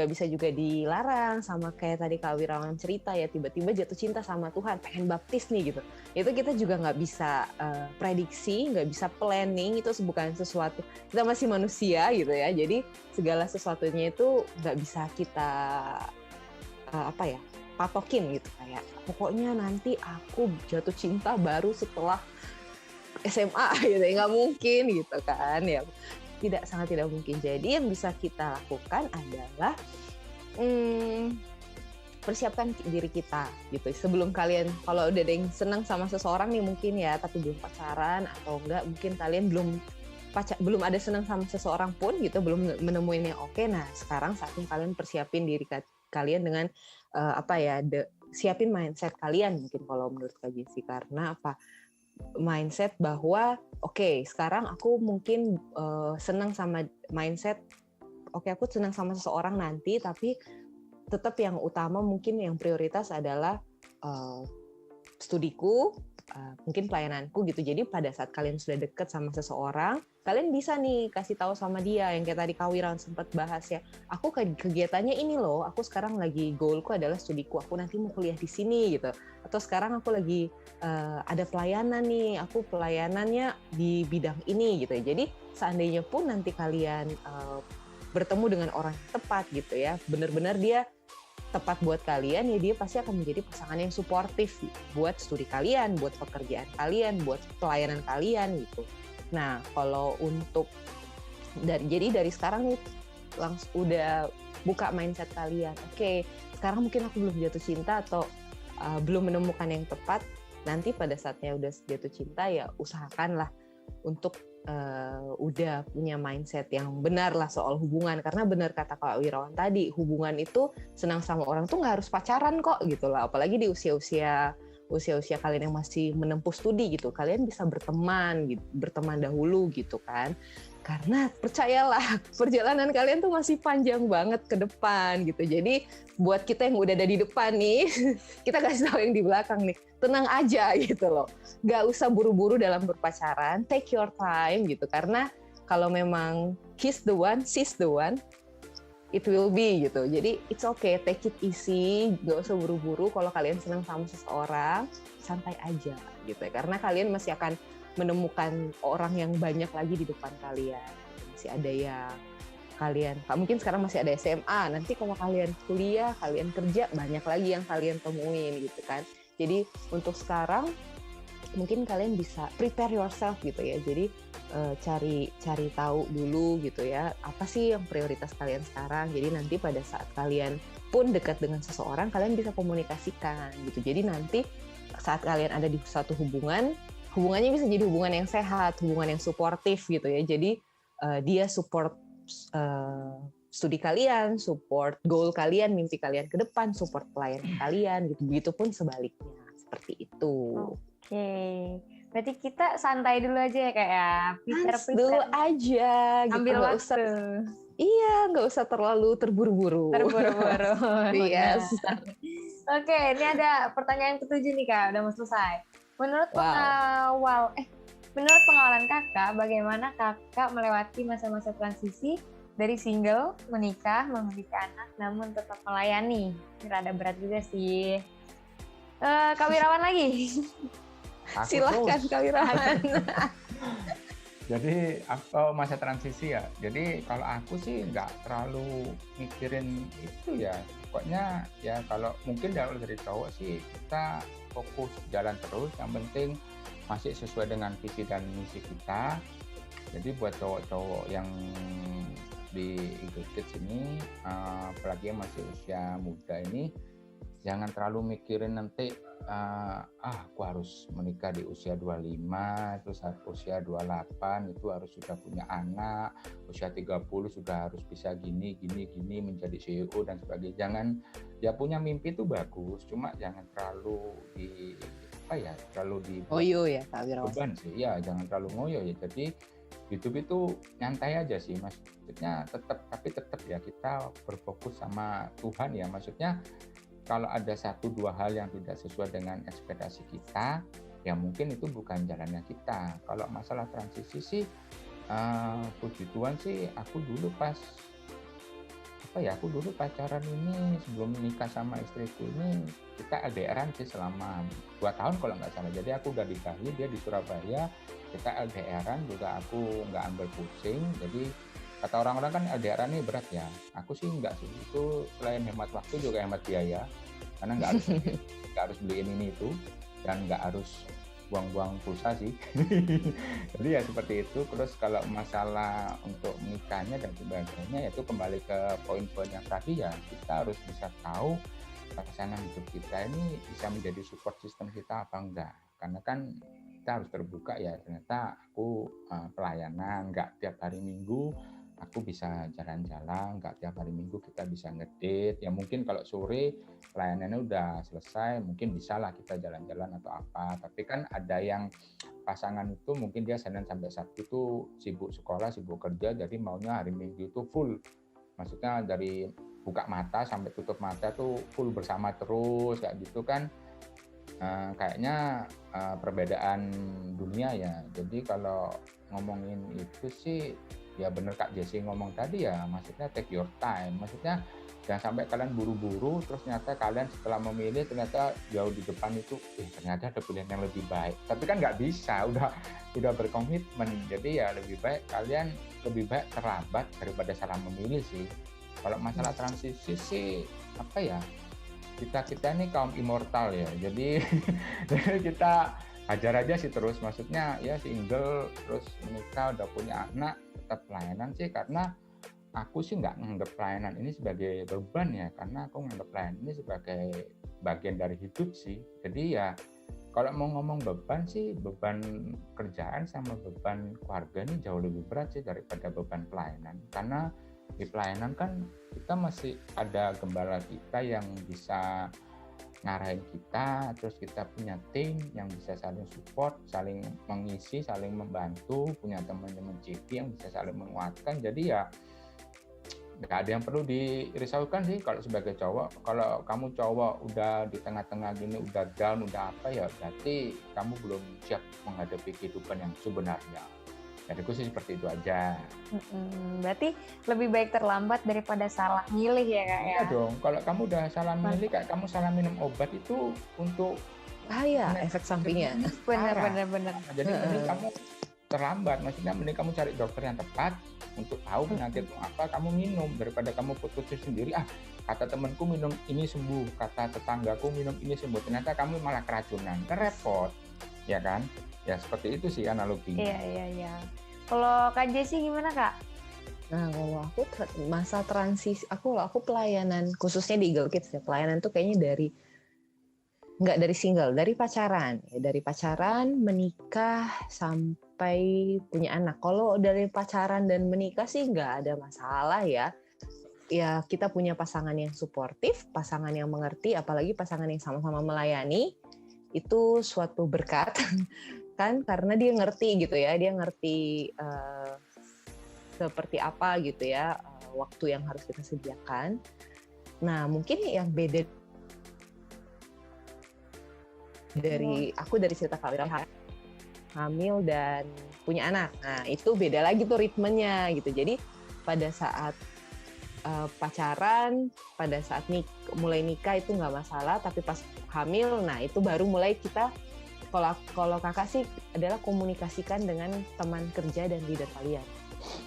bisa juga dilarang, sama kayak tadi Kak Wirawan cerita ya, tiba-tiba jatuh cinta sama Tuhan, pengen baptis nih gitu. Itu kita juga nggak bisa prediksi, nggak bisa planning, itu bukan sesuatu, kita masih manusia gitu ya. Jadi segala sesuatunya itu nggak bisa kita patokin gitu, kayak pokoknya nanti aku jatuh cinta baru setelah SMA gitu ya, nggak mungkin gitu kan ya, sangat tidak mungkin. Jadi yang bisa kita lakukan adalah persiapkan diri kita gitu sebelum kalian, kalau udah ada yang senang sama seseorang nih mungkin ya, tapi belum pacaran atau enggak, mungkin kalian belum ada senang sama seseorang pun gitu, belum menemuin yang oke. Nah sekarang saatnya kalian persiapin diri kalian dengan siapin mindset kalian mungkin kalau menurut Kak Jessi. Karena apa? Mindset bahwa oke, sekarang aku mungkin senang sama mindset, oke aku senang sama seseorang nanti, tapi tetap yang utama mungkin yang prioritas adalah studiku, mungkin pelayananku gitu. Jadi pada saat kalian sudah deket sama seseorang, kalian bisa nih kasih tahu sama dia yang kayak tadi Kak Wirawan sempat bahas ya, aku kegiatannya ini loh, aku sekarang lagi goalku adalah studiku, aku nanti mau kuliah di sini gitu, atau sekarang aku lagi ada pelayanan nih, aku pelayanannya di bidang ini gitu ya. Jadi seandainya pun nanti kalian bertemu dengan orang yang tepat gitu ya, benar-benar dia tepat buat kalian ya, dia pasti akan menjadi pasangan yang suportif buat studi kalian, buat pekerjaan kalian, buat pelayanan kalian gitu. Nah kalau untuk jadi dari sekarang nih langsung udah buka mindset kalian, oke, sekarang mungkin aku belum jatuh cinta atau belum menemukan yang tepat, nanti pada saatnya udah jatuh cinta ya usahakanlah untuk udah punya mindset yang benar lah soal hubungan. Karena benar kata Kak Wirawan tadi, hubungan itu senang sama orang tuh nggak harus pacaran kok gitu lah, apalagi di usia-usia kalian yang masih menempuh studi gitu, kalian bisa berteman dahulu gitu kan. Karena percayalah perjalanan kalian tuh masih panjang banget ke depan gitu. Jadi buat kita yang udah ada di depan nih, kita kasih tahu yang di belakang nih, tenang aja gitu loh. Gak usah buru-buru dalam berpacaran, take your time gitu. Karena kalau memang he's the one, she's the one, it will be gitu. Jadi it's okay, take it easy, gak usah buru-buru. Kalau kalian senang sama seseorang, santai aja gitu ya. Karena kalian masih akan menemukan orang yang banyak lagi di depan kalian. Masih ada yang mungkin sekarang masih ada SMA, nanti kalau kalian kuliah, kalian kerja, banyak lagi yang kalian temuin gitu kan. Jadi untuk sekarang mungkin kalian bisa prepare yourself gitu ya. Jadi cari tahu dulu gitu ya, apa sih yang prioritas kalian sekarang. Jadi nanti pada saat kalian pun dekat dengan seseorang, kalian bisa komunikasikan gitu. Jadi nanti saat kalian ada di suatu hubungannya bisa jadi hubungan yang sehat, hubungan yang suportif gitu ya. Jadi dia support studi kalian, support goal kalian, mimpi kalian ke depan, support pelayanan kalian gitu. Begitupun sebaliknya, seperti itu. Oke, berarti kita santai dulu aja ya kayak prepare dulu aja gitu. Ambil waktu. Iya, nggak usah terlalu terburu-buru. Yes. Oke, ini ada pertanyaan ketujuh nih Kak, udah mau selesai. Menurut pengalaman kakak, bagaimana kakak melewati masa-masa transisi Dari single, menikah, memiliki anak, namun tetap melayani. Ini rada berat juga sih. Kak Wirawan lagi. Aku Silahkan terus. Kak Wirawan. Jadi masa transisi ya. Jadi kalau aku sih nggak terlalu mikirin itu ya. Pokoknya ya kalau mungkin dari cowok sih kita fokus jalan terus. Yang penting masih sesuai dengan visi dan misi kita. Jadi buat cowok-cowok yang di Eagle Kids ini, apalagi yang masih usia muda ini, jangan terlalu mikirin nanti aku harus menikah di usia 25, terus usia 28 itu harus sudah punya anak, usia 30 sudah harus bisa gini menjadi CEO dan sebagainya. Jangan, ya punya mimpi itu bagus, cuma jangan terlalu Oyo ya Kak Wirawan. beban sih. Ya, jangan terlalu ngoyo ya. Jadi hidup itu nyantai aja sih, maksudnya tetap ya kita berfokus sama Tuhan ya. Maksudnya kalau ada 1-2 hal yang tidak sesuai dengan ekspektasi kita, ya mungkin itu bukan jalannya kita. Kalau masalah transisi sih, puji Tuhan sih, aku dulu pacaran ini sebelum menikah sama istriku ini, kita LDRan sih selama 2 tahun kalau nggak salah. Jadi aku udah di Bali, dia di Surabaya, kita LDRan juga, aku nggak ambil pusing. Jadi kata orang-orang kan LDRan ini berat ya, aku sih nggak sih. Itu selain hemat waktu juga hemat biaya, karena nggak harus beliin ini itu, dan nggak harus buang-buang pulsa sih. Jadi ya seperti itu. Terus kalau masalah untuk menikahnya dan sebagainya, itu kembali ke poin-poin yang tadi ya, kita harus bisa tahu pasangan hidup kita ini bisa menjadi support system kita apa enggak. Karena kan kita harus terbuka ya, ternyata aku pelayanan, nggak tiap hari Minggu aku bisa jalan-jalan, nggak tiap hari Minggu kita bisa ngedate. Ya mungkin kalau sore pelayanannya udah selesai, mungkin bisa lah kita jalan-jalan atau apa. Tapi kan ada yang pasangan itu mungkin dia Senin sampai Sabtu tuh sibuk sekolah, sibuk kerja, jadi maunya hari Minggu itu full. Maksudnya dari buka mata sampai tutup mata tuh full bersama terus, kayak gitu kan. Kayaknya perbedaan dunia ya. Jadi kalau ngomongin itu sih, ya bener Kak Jessi ngomong tadi ya, maksudnya take your time. Maksudnya jangan sampai kalian buru-buru, terus ternyata kalian setelah memilih ternyata jauh di depan itu, ternyata ada pilihan yang lebih baik. Tapi kan nggak bisa, udah berkomitmen. Jadi ya lebih baik terlambat daripada salah memilih sih. Kalau masalah transisi sih, apa ya, kita ini kaum immortal ya. Jadi kita hajar aja sih terus. Maksudnya ya single, terus menikah, udah punya anak, tetap pelayanan sih. Karena aku sih nggak menganggap pelayanan ini sebagai beban ya, karena aku menganggap pelayanan ini sebagai bagian dari hidup sih. Jadi ya kalau mau ngomong beban sih, beban kerjaan sama beban keluarga ini jauh lebih berat sih daripada beban pelayanan. Karena di pelayanan kan kita masih ada gembala kita yang bisa ngarahin kita, terus kita punya tim yang bisa saling support, saling mengisi, saling membantu, punya teman-teman CV yang bisa saling menguatkan. Jadi ya nggak ada yang perlu dirisaukan sih kalau sebagai cowok. Kalau kamu cowok udah di tengah-tengah gini, udah down, udah apa ya, berarti kamu belum siap menghadapi kehidupan yang sebenarnya. Jadiku sih seperti itu aja. Berarti lebih baik terlambat daripada salah milih ya Kak ya? Iya dong, kalau kamu udah salah milih, kayak kamu salah minum obat itu untuk bahaya efek sampingnya. Benar. Jadi mending kamu terlambat, maksudnya mending kamu cari dokter yang tepat untuk tahu penyakitmu apa, kamu minum daripada kamu putusin sendiri. Kata temanku minum ini sembuh, kata tetanggaku minum ini sembuh, ternyata kamu malah keracunan, kan repot, ya kan? Ya seperti itu sih analoginya. Iya. Kalau Kak Jessi gimana Kak? Nah kalau aku masa transisi, aku pelayanan khususnya di Eagle Kids ya, pelayanan tuh kayaknya nggak dari single, dari pacaran ya, dari pacaran menikah sampai punya anak. Kalau dari pacaran dan menikah sih nggak ada masalah ya. Ya kita punya pasangan yang suportif, pasangan yang mengerti, apalagi pasangan yang sama-sama melayani, itu suatu berkat. Kan karena dia ngerti gitu ya, dia ngerti seperti apa gitu ya waktu yang harus kita sediakan. Nah mungkin yang beda dari aku, dari cerita Kak Wira, hamil dan punya anak, nah itu beda lagi tuh ritmenya gitu. Jadi pada saat pacaran, pada saat mulai nikah itu nggak masalah, tapi pas hamil, nah itu baru mulai kita, kalau kakak sih adalah komunikasikan dengan teman kerja dan leader kalian.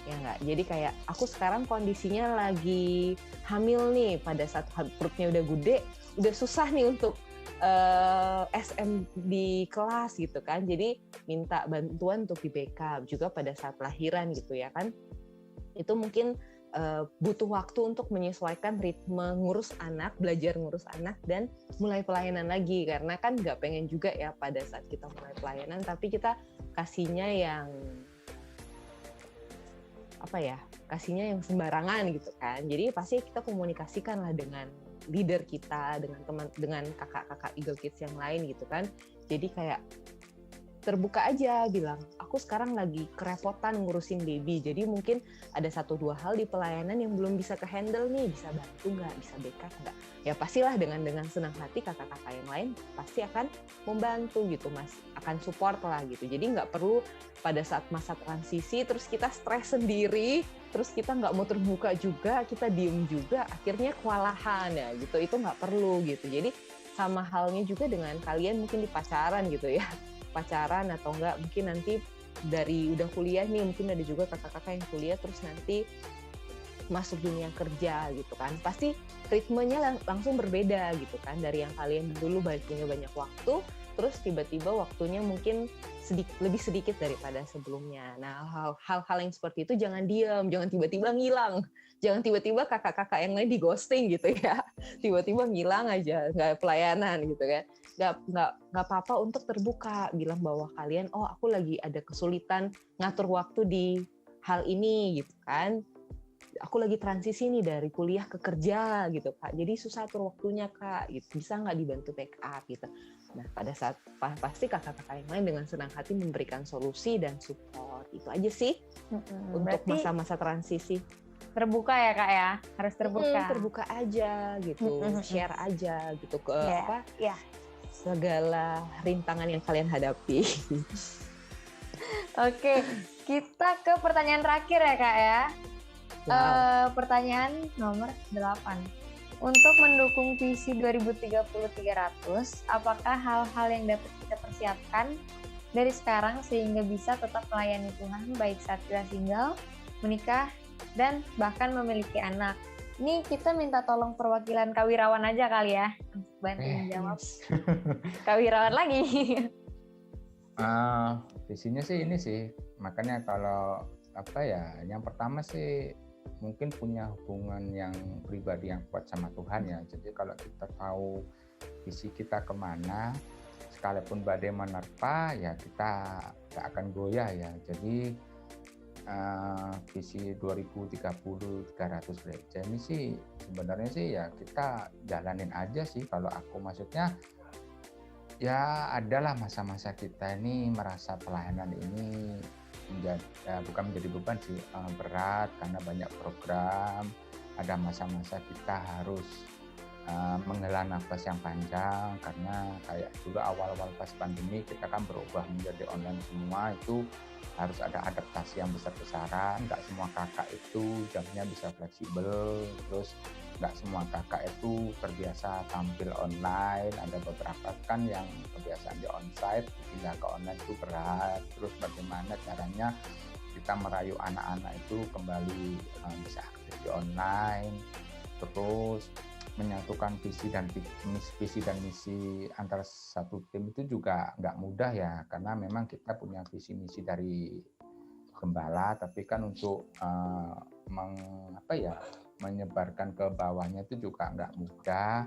Ya nggak? Jadi kayak aku sekarang kondisinya lagi hamil nih, pada saat perutnya udah gede, udah susah nih untuk SM di kelas gitu kan. Jadi minta bantuan untuk di backup juga pada saat lahiran gitu ya kan. Itu mungkin butuh waktu untuk menyesuaikan ritme ngurus anak, belajar ngurus anak, dan mulai pelayanan lagi. Karena kan nggak pengen juga ya pada saat kita mulai pelayanan, tapi kita kasihnya yang kasihnya yang sembarangan gitu kan. Jadi pasti kita komunikasikan lah dengan leader kita, dengan kakak-kakak Eagle Kids yang lain gitu kan. Jadi kayak terbuka aja, bilang aku sekarang lagi kerepotan ngurusin baby, jadi mungkin ada 1-2 hal di pelayanan yang belum bisa ke-handle nih, bisa bantu nggak, bisa backup nggak? Ya pastilah dengan senang hati kakak-kakak yang lain pasti akan membantu gitu mas, akan support lah gitu. Jadi nggak perlu pada saat masa transisi terus kita stres sendiri, terus kita nggak mau terbuka juga, kita diem juga, akhirnya kewalahan ya gitu, itu nggak perlu gitu. Jadi sama halnya juga dengan kalian mungkin di pacaran gitu ya, pacaran atau enggak mungkin nanti dari udah kuliah nih, mungkin ada juga kakak-kakak yang kuliah terus nanti masuk dunia kerja gitu kan, pasti ritmenya langsung berbeda gitu kan, dari yang kalian dulu punya banyak waktu, terus tiba-tiba waktunya mungkin lebih sedikit daripada sebelumnya. Nah hal-hal yang seperti itu jangan diam, jangan tiba-tiba ngilang, jangan tiba-tiba kakak-kakak yang lain di ghosting gitu ya, tiba-tiba ngilang aja, nggak pelayanan gitu kan. Nggak apa-apa untuk terbuka, bilang bahwa kalian, oh aku lagi ada kesulitan ngatur waktu di hal ini gitu kan, aku lagi transisi nih dari kuliah ke kerja gitu kak, jadi susah atur waktunya kak, gitu. Bisa nggak dibantu backup gitu. Nah pada saat pasti kakak-kakak yang lain dengan senang hati memberikan solusi dan support. Itu aja sih untuk masa-masa transisi. Terbuka ya kak ya, harus terbuka. Terbuka aja gitu, share aja gitu ke segala rintangan yang kalian hadapi. Oke, kita ke pertanyaan terakhir ya kak ya. Wow. Pertanyaan nomor 8. Untuk mendukung visi 2030-300, apakah hal-hal yang dapat kita persiapkan dari sekarang sehingga bisa tetap melayani Tuhan baik saat kita single, menikah, dan bahkan memiliki anak? Ini kita minta tolong perwakilan Kak Wirawan aja kali ya untuk bantu menjawab. Kak Wirawan lagi. Visinya sih ini sih, makanya kalau yang pertama sih mungkin punya hubungan yang pribadi yang kuat sama Tuhan ya. Jadi kalau kita tahu visi kita kemana, sekalipun badai menerpa ya kita gak akan goyah ya. Jadi visi 2030-300 gereja ini sih sebenarnya sih ya kita jalanin aja sih. Kalau aku maksudnya ya adalah masa-masa kita ini merasa pelayanan ini bukan menjadi beban sih, berat karena banyak program. Ada masa-masa kita harus menghela nafas yang panjang karena kayak dulu awal-awal pas pandemi kita kan berubah menjadi online semua, itu harus ada adaptasi yang besar-besaran. Nggak semua kakak itu jamnya bisa fleksibel, terus nggak semua kakak itu terbiasa tampil online. Ada beberapa kan yang kebiasaan di onsite, pindah ke online itu berat. Terus bagaimana caranya kita merayu anak-anak itu kembali bisa aktif di online, terus menyatukan visi dan misi antara satu tim itu juga nggak mudah ya, karena memang kita punya visi misi dari gembala, tapi kan untuk menyebarkan ke bawahnya itu juga nggak mudah.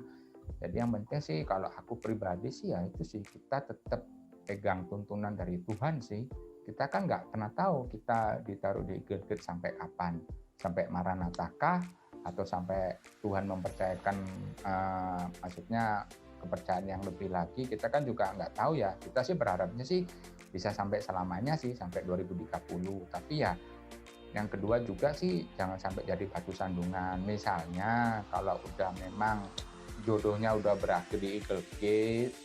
Jadi yang penting sih kalau aku pribadi sih ya itu sih, kita tetap pegang tuntunan dari Tuhan sih. Kita kan nggak pernah tahu kita ditaruh di Eagle Kids sampai kapan, sampai Maranatha kah, atau sampai Tuhan mempercayakan maksudnya kepercayaan yang lebih lagi, kita kan juga nggak tahu ya. Kita sih berharapnya sih bisa sampai selamanya sih, sampai 2030. Tapi ya yang kedua juga sih jangan sampai jadi batu sandungan. Misalnya kalau udah memang jodohnya udah berakhir di Eagle Kids,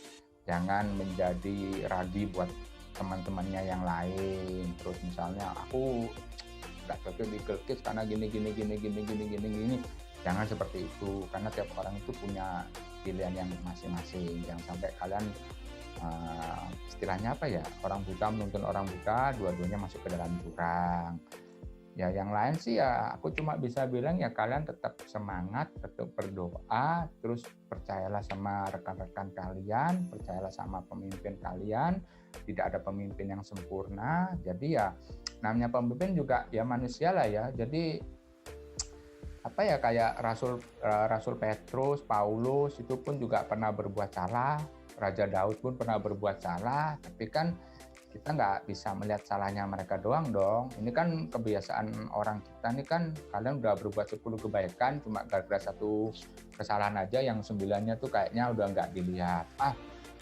jangan menjadi ragi buat teman-temannya yang lain. Terus misalnya aku nggak cocok di Eagle Kids karena gini. Jangan seperti itu, karena tiap orang itu punya pilihan yang masing-masing. Jangan sampai kalian istilahnya apa ya, orang buta menuntun orang buta, dua-duanya masuk ke dalam jurang. Ya yang lain sih ya aku cuma bisa bilang ya kalian tetap semangat, tetap berdoa, terus percayalah sama rekan-rekan kalian, percayalah sama pemimpin kalian. Tidak ada pemimpin yang sempurna, jadi ya namanya pemimpin juga ya manusia lah ya. Jadi apa ya, kayak Rasul Petrus, Paulus itu pun juga pernah berbuat salah, Raja Daud pun pernah berbuat salah, tapi kan kita nggak bisa melihat salahnya mereka doang dong. Ini kan kebiasaan orang kita nih kan, kalian udah berbuat 10 kebaikan, cuma gara-gara satu kesalahan aja yang 9-nya tuh kayaknya udah nggak dilihat.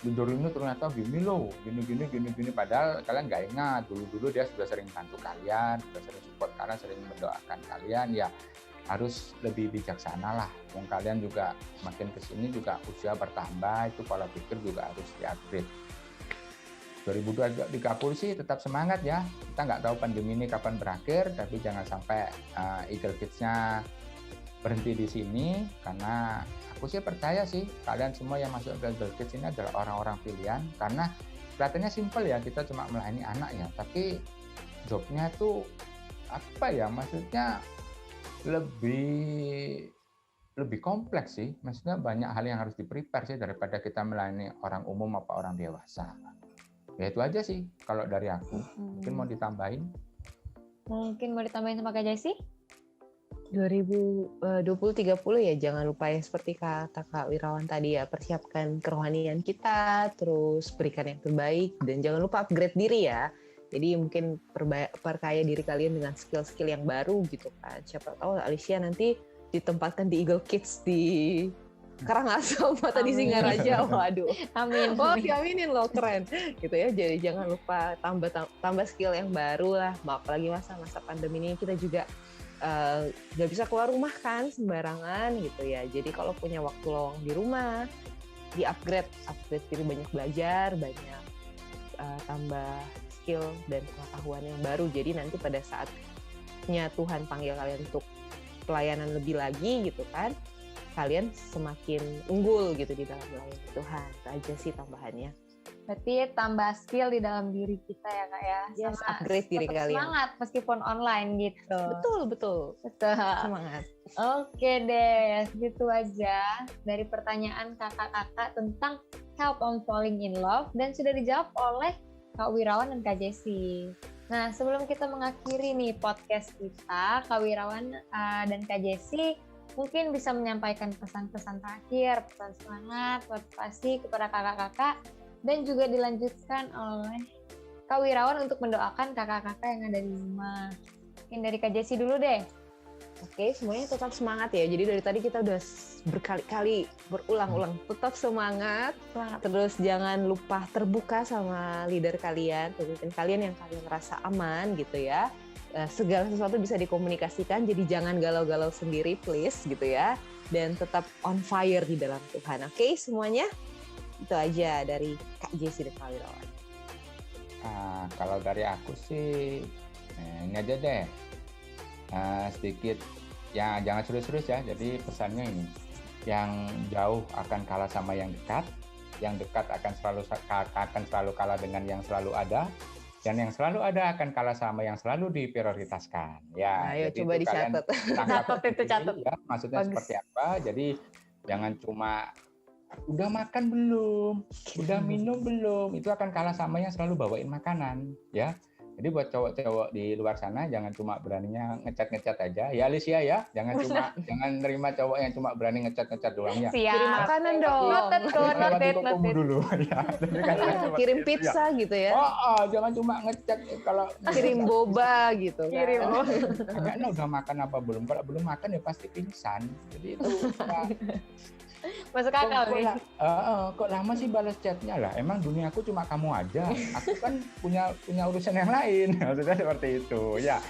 Leader ini ternyata gini loh, gini, padahal kalian nggak ingat, dulu dia sudah sering bantu kalian, sudah sering support kalian, sering mendoakan kalian, ya harus lebih bijaksana lah. Wong kalian juga makin kesini juga usia bertambah, itu pola pikir juga harus di-upgrade. 2030 sih tetap semangat ya. Kita nggak tahu pandemi ini kapan berakhir, tapi jangan sampai Eagle Kids-nya berhenti di sini, karena aku sih percaya sih kalian semua yang masuk ke Eagle Kids ini adalah orang-orang pilihan, karena kelihatannya simpel ya, kita cuma melayani anak ya, tapi jobnya tuh apa ya, maksudnya lebih kompleks sih, maksudnya banyak hal yang harus di-prepare sih daripada kita melayani orang umum apa orang dewasa. Ya itu aja sih kalau dari aku. Mungkin mau ditambahin? Mungkin mau ditambahin sama Kak Jessi? 2030 ya, jangan lupa ya seperti kata Kak Wirawan tadi ya, persiapkan kerohanian kita, terus berikan yang terbaik, dan jangan lupa upgrade diri ya. Jadi mungkin perkaya diri kalian dengan skill-skill yang baru gitu kan. Siapa tahu Alicia nanti ditempatkan di Eagle Kids di Karangasem atau di Singaraja. Waduh. Amin. Oh, diaminin loh, keren. Gitu ya. Jadi jangan lupa tambah skill yang baru lah. Apalagi masa-masa pandemi ini kita juga nggak bisa keluar rumah kan sembarangan gitu ya. Jadi kalau punya waktu luang di rumah, di-upgrade diri, banyak belajar, banyak tambah skill dan pengetahuan yang baru. Jadi nanti pada saatnya Tuhan panggil kalian untuk pelayanan lebih lagi gitu kan, kalian semakin unggul gitu di dalam melayani Tuhan. Itu aja sih tambahannya. Berarti tambah skill di dalam diri kita ya Kak ya. Yes, upgrade diri kalian. Semangat meskipun online gitu. Betul. Semangat. Oke deh, gitu aja dari pertanyaan kakak-kakak tentang Help I'm Falling in Love, dan sudah dijawab oleh Kak Wirawan dan Kak Jessi. Nah, sebelum kita mengakhiri nih podcast kita, Kak Wirawan dan Kak Jessi mungkin bisa menyampaikan pesan-pesan terakhir, pesan semangat, motivasi kepada kakak-kakak, dan juga dilanjutkan oleh Kak Wirawan untuk mendoakan kakak-kakak yang ada di rumah. Mungkin dari Kak Jessi dulu deh. Oke, semuanya tetap semangat ya. Jadi dari tadi kita udah berkali-kali berulang-ulang tetap semangat. Terus jangan lupa terbuka sama leader kalian, pemimpin kalian yang kalian rasa aman gitu ya. Segala sesuatu bisa dikomunikasikan, jadi jangan galau-galau sendiri please gitu ya. Dan tetap on fire di dalam Tuhan. Oke, semuanya itu aja dari Kak Jessi dan Kak Wirawan. Kalau dari aku sih ini aja deh. Sedikit ya, jangan serius-serius ya. Jadi pesannya ini, yang jauh akan kalah sama yang dekat akan selalu kalah dengan yang selalu ada, dan yang selalu ada akan kalah sama yang selalu diprioritaskan. Ya, ayo jadi coba dicatat. Catat. Ya, maksudnya Bagus. seperti apa? Jadi jangan cuma udah makan belum, udah minum belum, itu akan kalah sama yang selalu bawain makanan, ya. Jadi buat cowok-cowok di luar sana jangan cuma beraninya ngecat aja. Ya Alicia ya, jangan nerima cowok yang cuma berani ngecat doang ya. Siap. Kirim makanan dong. Noted. Dulu ya. Kirim pizza gitu ya. Jangan cuma ngecat kalau Kirim boba gitu kan. Kirim boba. Karena udah makan apa belum? Kalau belum makan ya pasti pingsan. Jadi itu Masuk akal nih. Kok lama sih balas chatnya lah? Emang dunia aku cuma kamu aja. Aku kan punya urusan yang lain. Maksudnya seperti itu. Ya,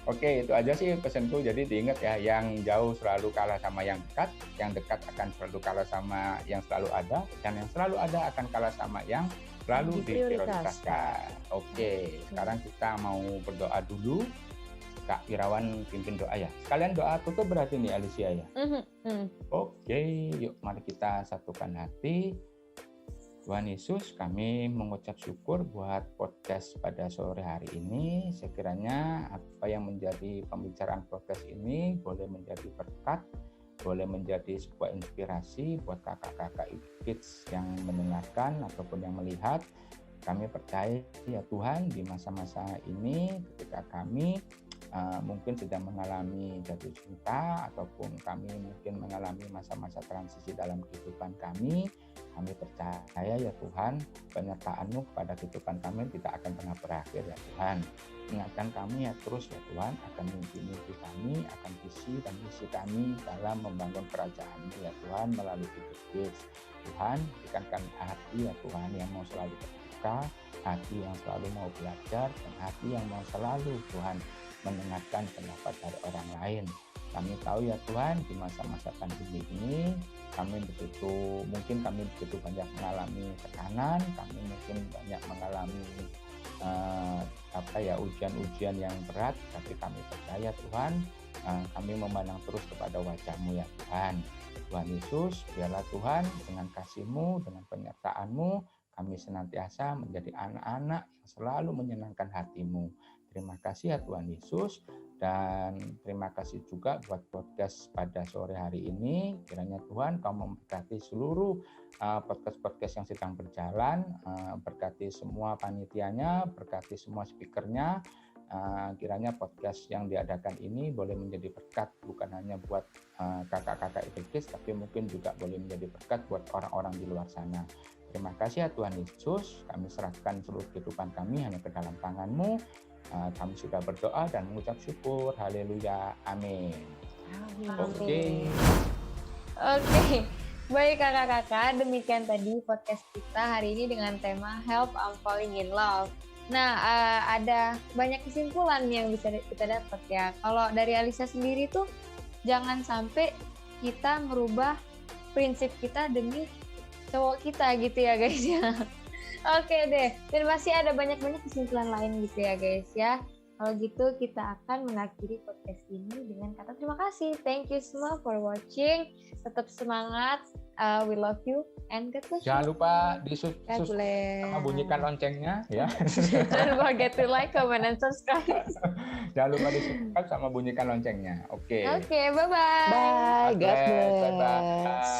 oke, itu aja sih pesanku. Jadi diingat ya, yang jauh selalu kalah sama yang dekat akan selalu kalah sama yang selalu ada, dan yang selalu ada akan kalah sama yang selalu diprioritaskan. Oke, sekarang kita mau berdoa dulu. Kak Irawan pimpin doa ya. Sekalian doa tutup berarti nih Alicia ya. Oke, yuk mari kita satukan hati. Tuhan Yesus, kami mengucap syukur buat podcast pada sore hari ini. Sekiranya apa yang menjadi pembicaraan podcast ini boleh menjadi berkat, boleh menjadi sebuah inspirasi buat kakak-kakak kids yang mendengarkan ataupun yang melihat. Kami percaya ya Tuhan, di masa-masa ini ketika kami mungkin sedang mengalami jatuh cinta ataupun kami mungkin mengalami masa-masa transisi dalam kehidupan kami percaya ya Tuhan, penyertaan-Mu kepada kehidupan kami tidak akan pernah berakhir ya Tuhan. Ingatkan kami ya terus ya Tuhan akan mimpi-mimpi kami, akan visi dan misi kami dalam membangun kerajaan-Mu ya Tuhan melalui Eager Kids. Tuhan, berikan kami hati ya Tuhan yang mau selalu terbuka, hati yang selalu mau belajar, dan hati yang mau selalu Tuhan mendengarkan pendapat dari orang lain. Kami tahu ya Tuhan, di masa-masa pandemi ini kami begitu banyak mengalami tekanan, kami mungkin banyak mengalami ujian-ujian yang berat, tapi kami percaya Tuhan, kami memandang terus kepada wajah-Mu ya Tuhan. Tuhan Yesus, biarlah Tuhan dengan kasih-Mu, dengan penyertaan-Mu, kami senantiasa menjadi anak-anak yang selalu menyenangkan hati-Mu. Terima kasih ya Tuhan Yesus, dan terima kasih juga buat podcast pada sore hari ini. Kiranya Tuhan Kau memberkati seluruh podcast-podcast yang sedang berjalan, berkati semua panitianya, berkati semua speakernya. Kiranya podcast yang diadakan ini boleh menjadi berkat bukan hanya buat kakak-kakak IPKIS, tapi mungkin juga boleh menjadi berkat buat orang-orang di luar sana. Terima kasih ya Tuhan Yesus, kami serahkan seluruh kehidupan kami hanya ke dalam tangan-Mu. Kami sudah berdoa dan mengucap syukur. Haleluya. Amin. Oke. Baik kakak-kakak, demikian tadi podcast kita hari ini dengan tema Help I'm Falling in Love. Nah, ada banyak kesimpulan yang bisa kita dapat ya. Kalau dari Alisa sendiri tuh, jangan sampai kita merubah prinsip kita demi cowok kita gitu ya guys ya. Oke deh, dan masih ada banyak-banyak kesimpulan lain gitu ya guys ya. Kalau gitu kita akan mengakhiri podcast ini dengan kata terima kasih. Thank you semua for watching. Tetap semangat. We love you and God bless you. Jangan lupa sama bunyikan loncengnya ya. Don't forget to like, comment, and subscribe. Jangan lupa di-subscribe sama bunyikan loncengnya. Oke. Oke, bye-bye. Bye. God bless. Bye-bye.